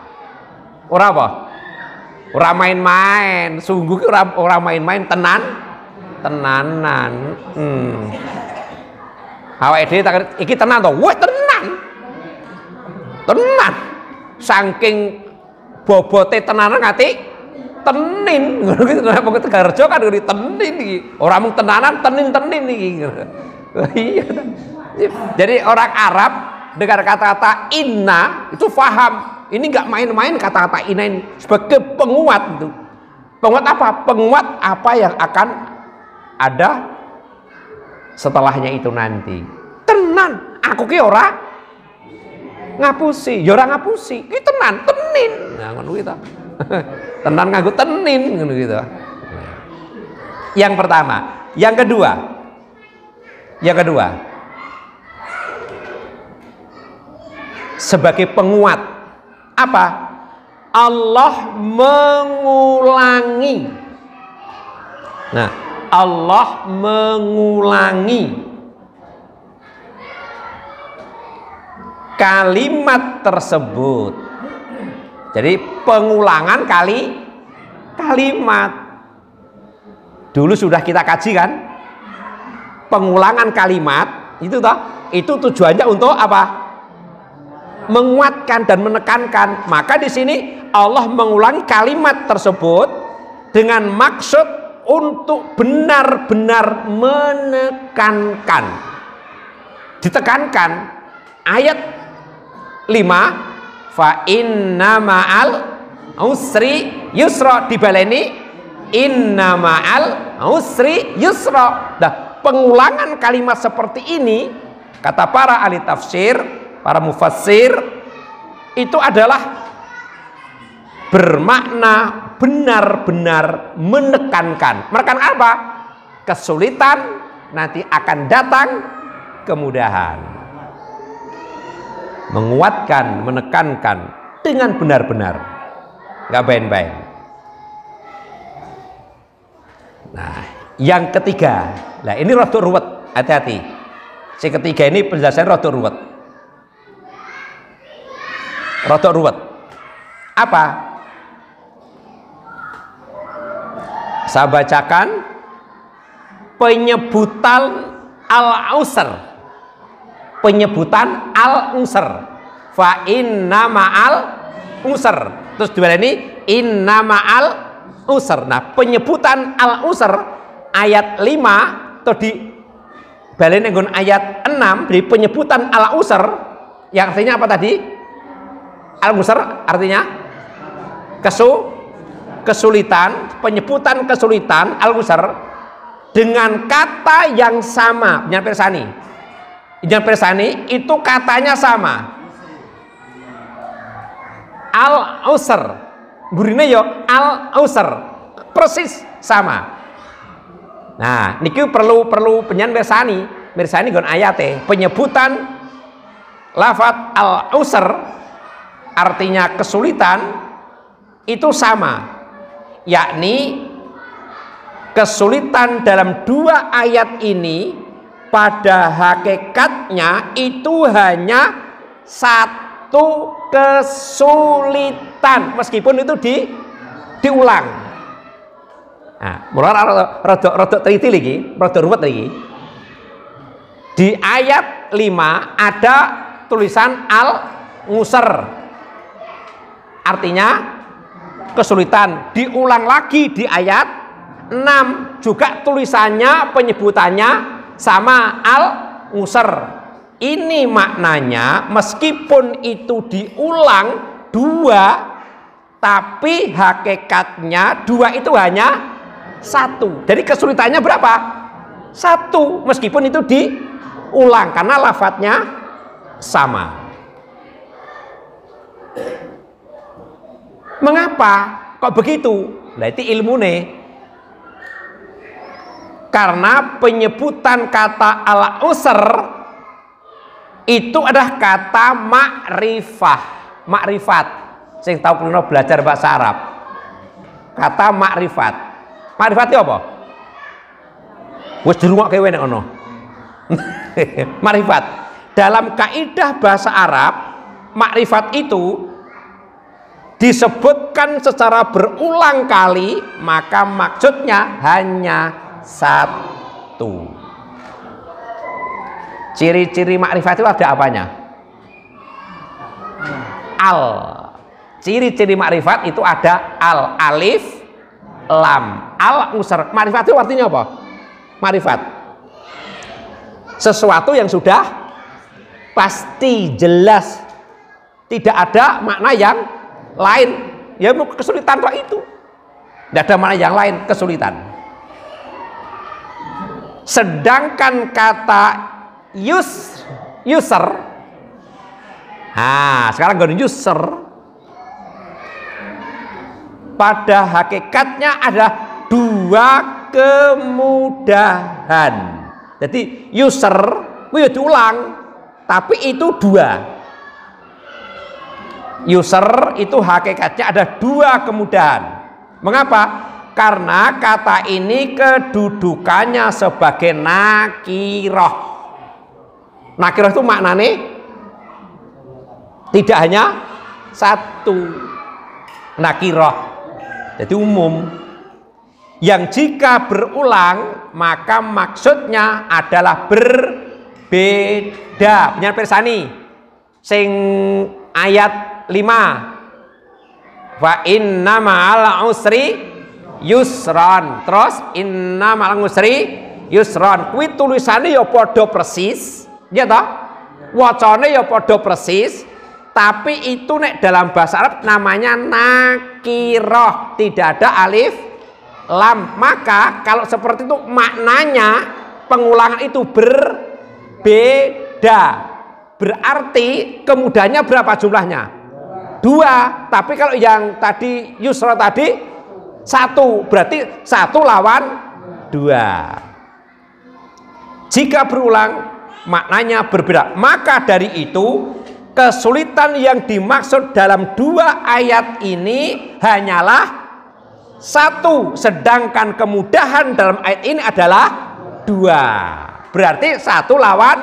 apa? Ora main-main. Sungguh ora main-main, tenanan. Awake dhewe iki tenan to? Wah, tenan. Saking bobote tenanan ngati tenin ngono gitu. Nek pokoke Tegarjo kan ngene tenin iki. Ora mung tenanan, tenin iki. Iya. Jadi orang Arab dengar kata-kata inna itu faham. Ini enggak main-main kata-kata inna ini sebagai penguat itu. Penguat apa? Penguat apa yang akan ada setelahnya itu nanti. Tenan, aku ki ora ngapusi, ya ora ngapusi. Ki tenan, tenin. Nah, ngono gitu. Tenan nganggo tenin ngono gitu. Yang pertama, yang kedua. Sebagai penguat apa? Allah mengulangi. Nah, Allah mengulangi kalimat tersebut. Jadi pengulangan kalimat. Dulu sudah kita kaji kan? Pengulangan kalimat itu toh, itu tujuannya untuk apa? Menguatkan dan menekankan. Maka di sini Allah mengulangi kalimat tersebut dengan maksud untuk benar-benar menekankan, ditekankan. Ayat 5, fa inna ma'al usri yusra, dibaleni inna ma'al usri yusra. Nah, pengulangan kalimat seperti ini, kata para ahli tafsir, para mufassir, itu adalah bermakna benar-benar menekankan. Menekankan apa? Kesulitan, nanti akan datang kemudahan. Menguatkan, menekankan dengan benar-benar, nggak main-main. Nah, yang ketiga, nah ini rada ruwet, hati-hati. Si ketiga ini penjelasannya rada ruwet. Rada ruwet. Apa? Saya bacakan penyebutan al-usr. Penyebutan al-usr. Fa inna ma'al usr. Terus dibaleni inna ma'al usr. Nah, penyebutan al-usr ayat 5 atau di baleni nggon ayat 6 dari penyebutan al-usr yang artinya apa tadi? Al-usr artinya kesulitan, penyebutan kesulitan al-usr dengan kata yang sama. Jangan persani itu katanya sama. Al-usr, gurine yo al-usr, persis sama. Nah, niki perlu penyan persani gon ayate. Penyebutan lafat al-usr artinya kesulitan itu sama, yakni kesulitan dalam dua ayat ini pada hakikatnya itu hanya satu kesulitan, meskipun itu diulang. Nah, mulai rada teliti lagi, rada ruwet lagi. Di ayat 5 ada tulisan al-usr, artinya kesulitan. Diulang lagi di ayat 6 juga tulisannya, penyebutannya sama, al-usr. Ini maknanya meskipun itu diulang dua, tapi hakikatnya dua itu hanya satu. Jadi kesulitannya berapa? Satu, meskipun itu diulang karena lafadznya sama. Mengapa kok begitu? Nah, itu ilmune. Karena penyebutan kata al-usr itu adalah kata makrifat. Sing tahu kulo belajar bahasa Arab. Kata makrifat. Makrifat itu apa? Wis dirungokke wae nek ono. Makrifat. Dalam kaidah bahasa Arab, makrifat itu disebutkan secara berulang kali, maka maksudnya hanya satu. Ciri-ciri makrifat itu ada apanya? Al. Ciri-ciri makrifat itu ada al, alif, lam, al-usr. Makrifat itu artinya apa? Makrifat sesuatu yang sudah pasti, jelas, tidak ada makna yang lain. Ya kesulitan kok itu, tidak ada makna yang lain, kesulitan. Sedangkan kata yusr, nah sekarang gue yusr, pada hakikatnya ada dua kemudahan. Jadi yusr itu diulang, tapi itu dua. Yusr itu hakikatnya ada dua kemudahan. Mengapa? Karena kata ini kedudukannya sebagai nakiroh. Nakiroh itu maknanya tidak hanya satu, nakiroh, jadi umum, yang jika berulang maka maksudnya adalah berbeda. Punya persani sing ayat 5, wa inna ma'al usri yusron, terus inna ma'al usri yusron, kuwi tulisannya ya podo persis, ya toh, wacane ya podo persis, tapi itu nek dalam bahasa Arab namanya nakiroh, tidak ada alif lam. Maka kalau seperti itu maknanya pengulangan itu berbeda, berarti kemudahannya berapa jumlahnya? 2. Tapi kalau yang tadi yusra tadi 1, berarti 1 lawan 2. Jika berulang maknanya berbeda. Maka dari itu kesulitan yang dimaksud dalam 2 ayat ini hanyalah 1, sedangkan kemudahan dalam ayat ini adalah 2. Berarti 1 lawan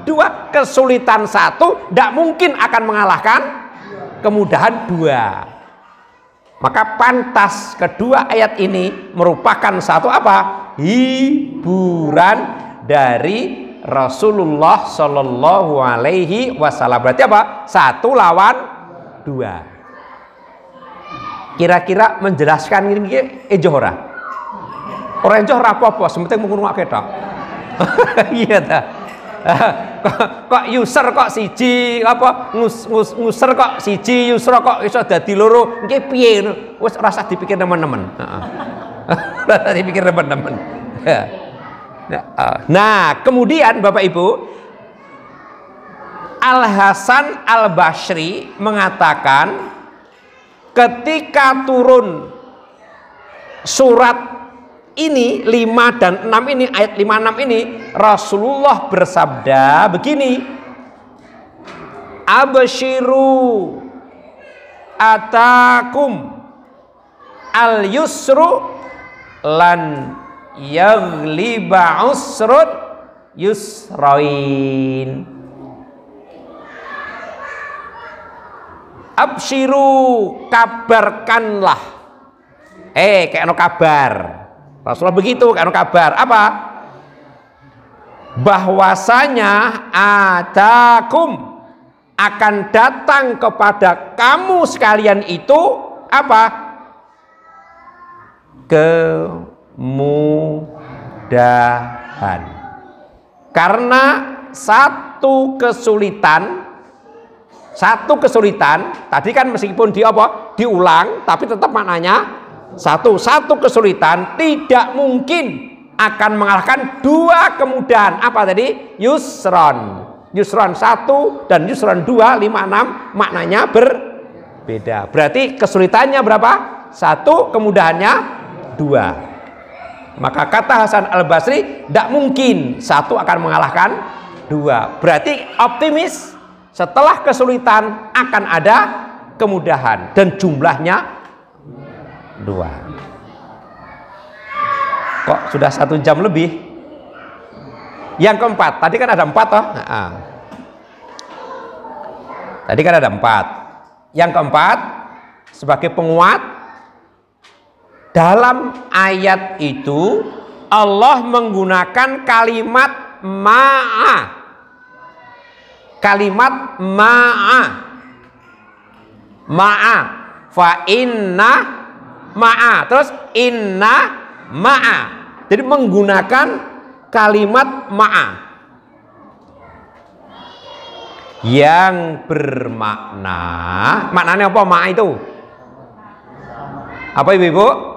2. Kesulitan 1 tidak mungkin akan mengalahkan kemudahan 2. Maka pantas kedua ayat ini merupakan satu apa? Hiburan dari Rasulullah Shallallahu Alaihi Wasallam. Berarti apa? 1 lawan 2. Kira-kira menjelaskan ini johora. Orang johora apa-apa, sementing mengrungokake tok. Iya ta. Kok user kok siji, apa nguser kok siji, yusra kok iso dadi loro. Nggih piye ngono? Wis rasa dipikir teman-teman. Heeh. Rasa dipikir teman-teman. Nah, kemudian Bapak Ibu, Al-Hasan Al-Basri mengatakan ketika turun surat ini 5 dan 6 ini, ayat 5 6 ini, Rasulullah bersabda begini, absyiru atakum al-yusru lan yaghliba usrun yusrain. Absyiru, kabarkanlah. Kayak no kabar. Rasulullah begitu, kayak no kabar. Apa? Bahwasanya atakum, akan datang kepada kamu sekalian itu apa? Kemudahan. Karena satu kesulitan, tadi kan meskipun diulang, tapi tetap maknanya satu kesulitan tidak mungkin akan mengalahkan 2 kemudahan. Apa tadi? Yusron 1 dan yusron 2, 5, 6 maknanya berbeda. Berarti kesulitannya berapa? 1, kemudahannya 2. Maka kata Hasan Al-Basri, tidak mungkin 1 akan mengalahkan 2. Berarti optimis setelah kesulitan akan ada kemudahan dan jumlahnya 2. Kok sudah 1 jam lebih? Yang keempat, tadi kan ada 4 toh? Tadi kan ada 4. Yang keempat, sebagai penguat, dalam ayat itu Allah menggunakan kalimat ma'a. Kalimat ma'a, fa inna ma'a, terus inna ma'a. Jadi menggunakan kalimat ma'a yang bermakna, maknanya apa ma'a itu? Apa ibu-ibu?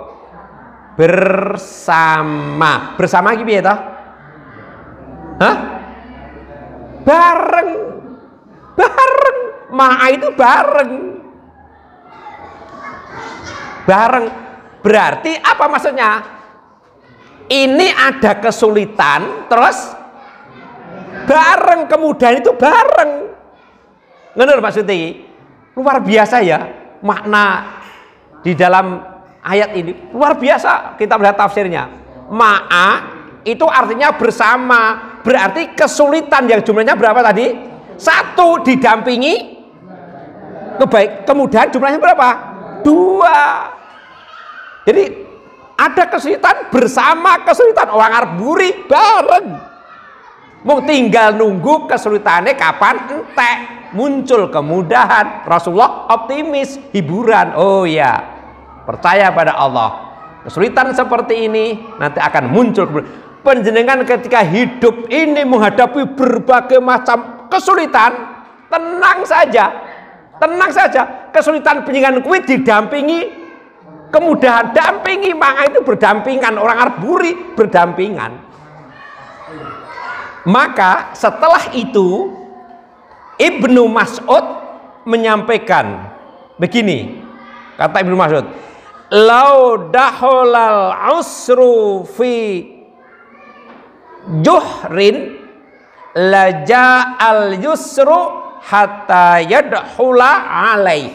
Bersama. Bersama gimana ya toh? Hah? Bareng. Ma'a itu bareng. Berarti apa maksudnya? Ini ada kesulitan, terus bareng, kemudahan itu bareng. Benar maksudnya? Luar biasa ya makna di dalam ayat ini luar biasa. Kita melihat tafsirnya. Ma'a itu artinya bersama, berarti kesulitan yang jumlahnya berapa tadi? Satu didampingi kemudahan jumlahnya berapa? Dua. Jadi ada kesulitan bersama kesulitan, orang Arab buri bareng. Mau tinggal nunggu kesulitannya kapan entek muncul kemudahan. Rasulullah optimis, hiburan. Oh ya, percaya pada Allah. Kesulitan seperti ini nanti akan muncul. Panjenengan ketika hidup ini menghadapi berbagai macam kesulitan, tenang saja, tenang saja. Kesulitan penjenengan kuwi didampingi kemudahan, dampingi, maka itu berdampingan. Orang Arab buri berdampingan. Maka setelah itu Ibnu Mas'ud menyampaikan begini, kata Ibnu Mas'ud, lau daholal usru fi juhrin laja al yusru hatta yadhula alaih.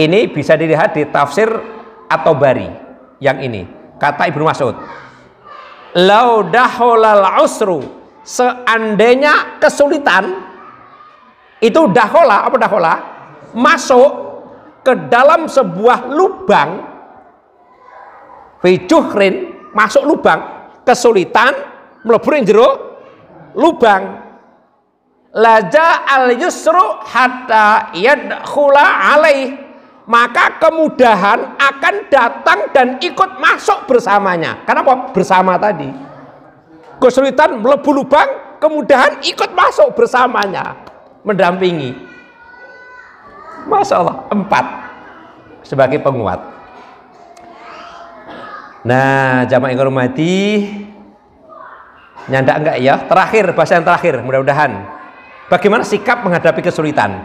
Ini bisa dilihat di tafsir At-Tabari yang ini, kata Ibnu Mas'ud, lau daholal usru, seandainya kesulitan itu dahola, apa dahola? Masuk ke dalam sebuah lubang, fijuhrin, masuk lubang, kesulitan mlebu jero lubang, laja al yusru hatta yadkhula alaih, maka kemudahan akan datang dan ikut masuk bersamanya. Kenapa? Bersama tadi. Kesulitan mlebu lubang, kemudahan ikut masuk bersamanya, mendampingi. Masya Allah, 4 sebagai penguat. Nah, jamaah yang hormati, nyanda enggak ya? Terakhir, bahasa yang terakhir, mudah-mudahan. Bagaimana sikap menghadapi kesulitan?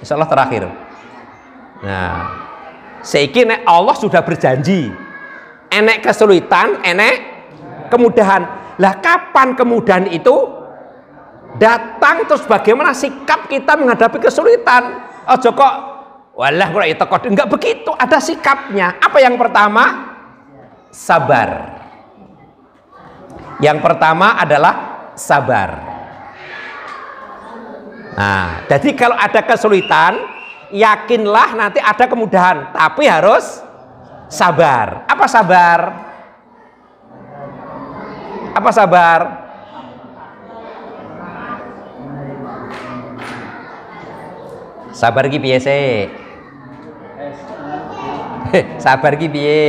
Insya Allah terakhir. Nah, seiki nek Allah sudah berjanji, enek kesulitan, enek kemudahan. Lah kapan kemudahan itu datang, terus bagaimana sikap kita menghadapi kesulitan? Ojo kok walah kok itu kok enggak begitu, ada sikapnya. Apa yang pertama? Sabar. Yang pertama adalah sabar. Nah, jadi kalau ada kesulitan, yakinlah nanti ada kemudahan, tapi harus sabar. Apa sabar? Apa sabar? Sabar ki piye sih? Sabar ki piye?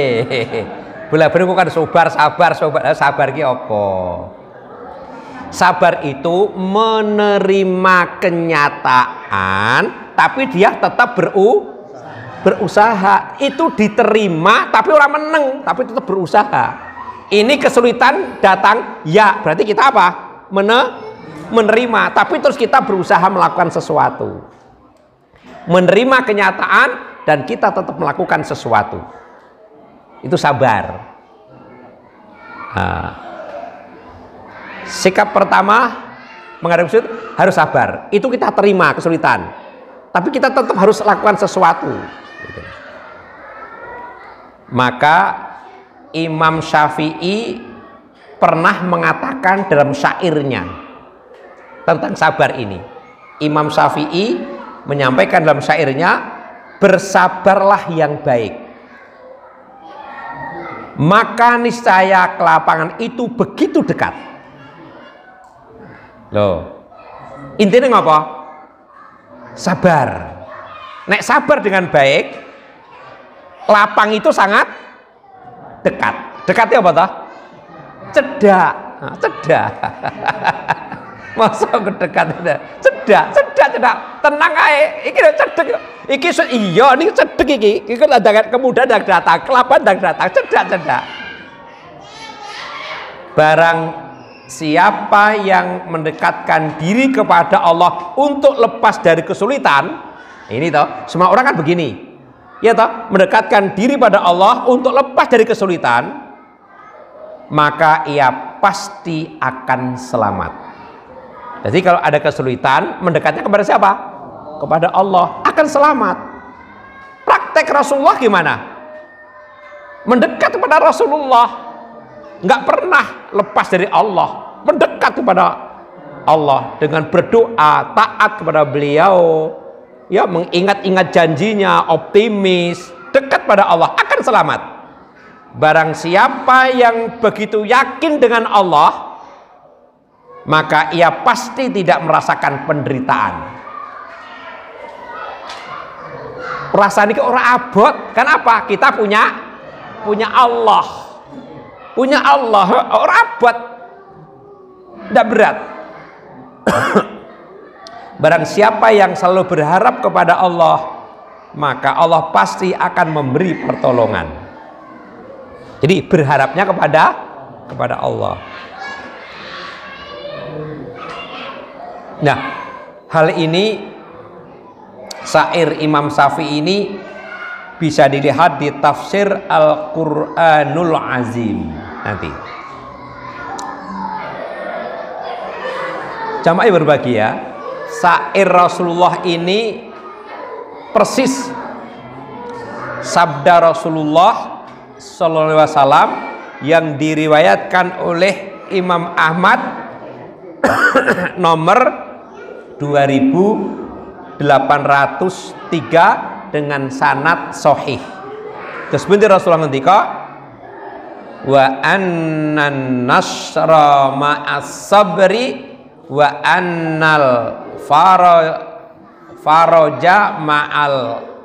Bola-bali kok kan sabar ki apa? Sabar itu menerima kenyataan tapi dia tetap berusaha. Itu diterima tapi orang meneng, tapi tetap berusaha. Ini kesulitan datang, ya berarti kita apa? Menerima, tapi terus kita berusaha melakukan sesuatu. Menerima kenyataan dan kita tetap melakukan sesuatu, itu sabar. Nah, sikap pertama menghadapi kesulitan harus sabar. Itu kita terima kesulitan, tapi kita tetap harus lakukan sesuatu. Maka Imam Syafi'i pernah mengatakan dalam syairnya tentang sabar ini. Imam Syafi'i menyampaikan dalam syairnya, bersabarlah yang baik, maka niscaya kelapangan itu begitu dekat. Loh, intinya ngapa? Sabar. Nek sabar dengan baik, lapang itu sangat dekat. Dekatnya apa toh? Cedak. Nah, cedak. Masa kedekat cedak, tenang ae. Iki lho cedek. Iki iya niki cedek iki. Iki kemudian datang, kelapan datang, cedak. Barang siapa yang mendekatkan diri kepada Allah untuk lepas dari kesulitan, ini toh, semua orang kan begini. Ya toh, mendekatkan diri pada Allah untuk lepas dari kesulitan, maka ia pasti akan selamat. Jadi kalau ada kesulitan, mendekatnya kepada siapa? Kepada Allah, akan selamat. praktek Rasulullah gimana? Mendekat kepada Rasulullah, nggak pernah lepas dari Allah, mendekat kepada Allah dengan berdoa, taat kepada beliau, ya, mengingat-ingat janjinya, optimis, dekat pada Allah, akan selamat. Barang siapa yang begitu yakin dengan Allah, maka ia pasti tidak merasakan penderitaan. Perasaan ini orang abot, kenapa? Kita punya Allah, orang abot, tidak berat. Barang siapa yang selalu berharap kepada Allah, maka Allah pasti akan memberi pertolongan. Jadi berharapnya kepada Allah. Nah, hal ini syair Imam Syafi'i ini bisa dilihat di tafsir Al-Qur'anul Azim nanti. Jamaah berbahagia, syair Rasulullah ini persis sabda Rasulullah Sallallahu Alaihi Wasallam yang diriwayatkan oleh Imam Ahmad nomor 2803 dengan sanad sahih. Terus bentar Rasulullah ngendika, wa annan nasra ma'as sabri wa annal faraja ma'al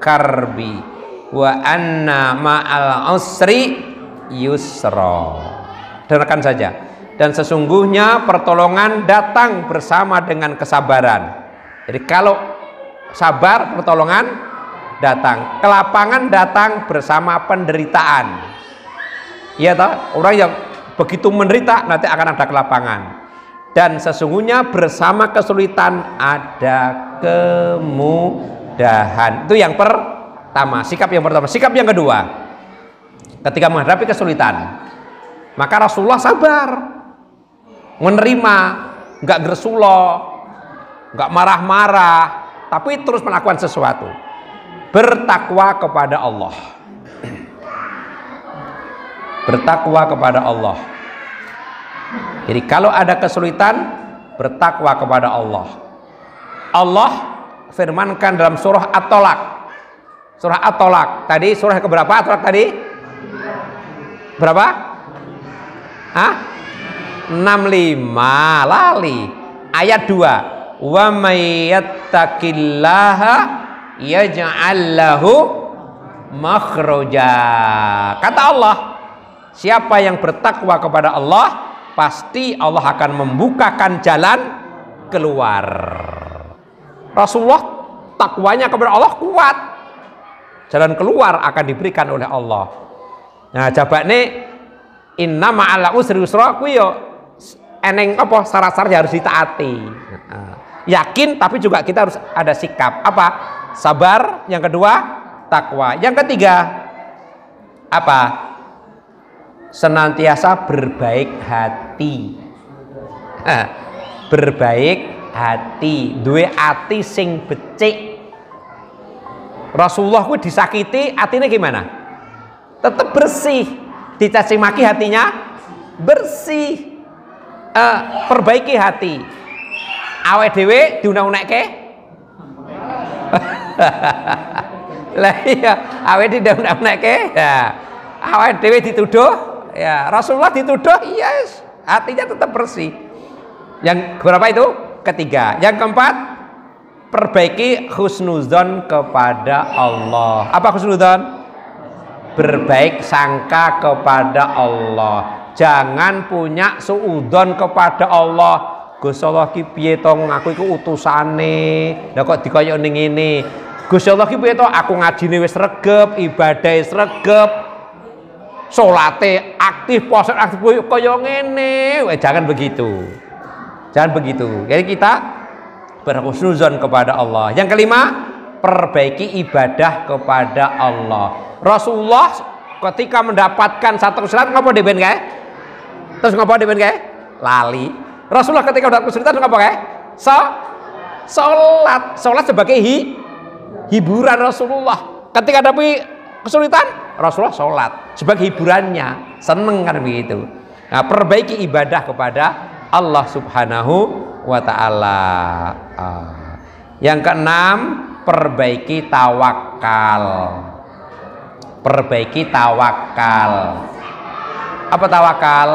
karbi wa anna ma'al usri yusra. Dengarkan saja. Dan sesungguhnya pertolongan datang bersama dengan kesabaran. Jadi kalau sabar, pertolongan datang. Kelapangan datang bersama penderitaan. Iya toh? Orang yang begitu menderita nanti akan ada kelapangan. Dan sesungguhnya bersama kesulitan ada kemudahan. Itu yang pertama, sikap yang pertama. Sikap yang kedua, ketika menghadapi kesulitan, maka Rasulullah sabar, menerima, nggak gersuloh, nggak marah-marah, tapi terus melakukan sesuatu. Bertakwa kepada Allah. Bertakwa kepada Allah. Jadi kalau ada kesulitan, bertakwa kepada Allah. Allah firmankan dalam surah At-Tolak. Surah At-Tolak. Tadi surah keberapa At-Tolak tadi? Berapa? Hah? 65. Lali. Ayat 2. Wa may yattaqillaha yaj'al lahu makhraja. Kata Allah, siapa yang bertakwa kepada Allah, pasti Allah akan membukakan jalan keluar. Rasulullah takwanya kepada Allah kuat, jalan keluar akan diberikan oleh Allah. Nah, jabane inna ma'al usri yusra kuwi yo eneng apa syarat-syarat harus ditaati. Yakin tapi juga kita harus ada sikap apa? Sabar. Yang kedua takwa. Yang ketiga apa? Senantiasa berbaik hati. Berbaik hati, duwe ati sing becik. Rasulullah ku disakiti, atine gimana? Tetap bersih. Dicaci maki hatinya bersih. Perbaiki hati. Awake dhewe diunek-unekke. Lah iya, awake diunek-unekke. Ya. Awake dhewe dituduh. Ya, Rasulullah dituduh, yes, hatinya tetap bersih. Yang berapa itu? Ketiga. Yang keempat, perbaiki husnuzon kepada Allah. Apa husnuzon? Berbaik sangka kepada Allah. Jangan punya suudzon kepada Allah. Gusti Allah ki piye to aku iku utusane. Lah kok dikoyo ning ngene. Gusti Allah ki piye to aku ngajine wis regep, ibadahe sregep. Salate aktif, puasa aktif kaya ngene. Jangan begitu. Jangan begitu. Jadi kita berhusnuzon kepada Allah. Yang kelima, perbaiki ibadah kepada Allah. Rasulullah ketika mendapatkan satu kesulitan ngapa deben kae? Terus ngapa deben kae? Lali. Rasulullah ketika mendapatkan kesulitan ngapa kae? Salat sebagai hiburan Rasulullah. ketika ada kesulitan, Rasulullah sholat sebagai hiburannya, seneng kan begitu. Nah, perbaiki ibadah kepada Allah Subhanahu wa Ta'ala. Yang keenam, perbaiki tawakal. Perbaiki tawakal. Apa tawakal?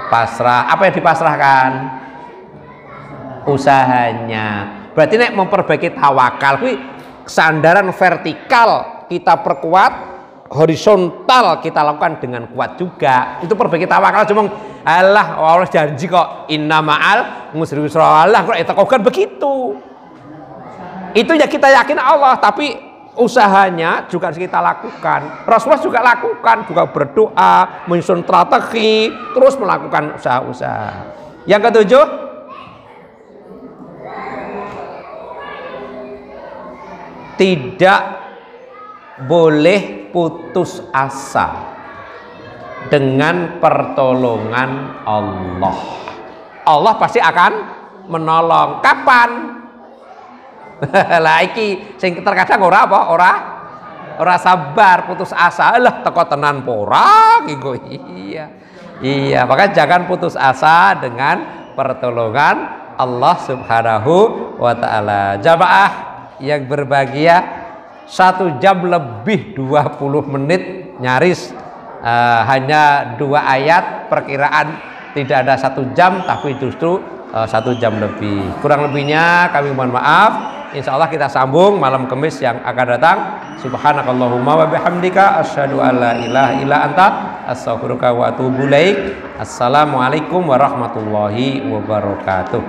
Pasrah. Apa yang dipasrahkan? Usahanya. Berarti nek memperbaiki tawakal kuwi sandaran vertikal kita perkuat, horizontal kita lakukan dengan kuat juga. Itu perbaiki tawakal. Cuma Allah janji kok inna ma'al musri yusra, Allah kok itu kan begitu. Itu ya kita yakin Allah, tapi usahanya juga kita lakukan. Rasulullah juga lakukan, juga berdoa, menyusun strategi, terus melakukan usaha-usaha. Yang ketujuh, tidak boleh putus asa dengan pertolongan Allah. Allah pasti akan menolong. Kapan? Lah iki sing terkadang ora apa? Ora sabar, putus asa. Lah teko tenan pora iku. Iya, maka jangan putus asa dengan pertolongan Allah Subhanahu wa Ta'ala. Jamaah yang berbahagia, 1 jam lebih 20 menit nyaris, hanya 2 ayat, perkiraan tidak ada 1 jam tapi justru 1 jam lebih. Kurang lebihnya kami mohon maaf. Insya Allah kita sambung malam Kamis yang akan datang. Subhanakallahumma wa bihamdika asyhadu an la ilaha illa anta astaghfiruka wa atubu ilaik. Assalamualaikum warahmatullahi wabarakatuh.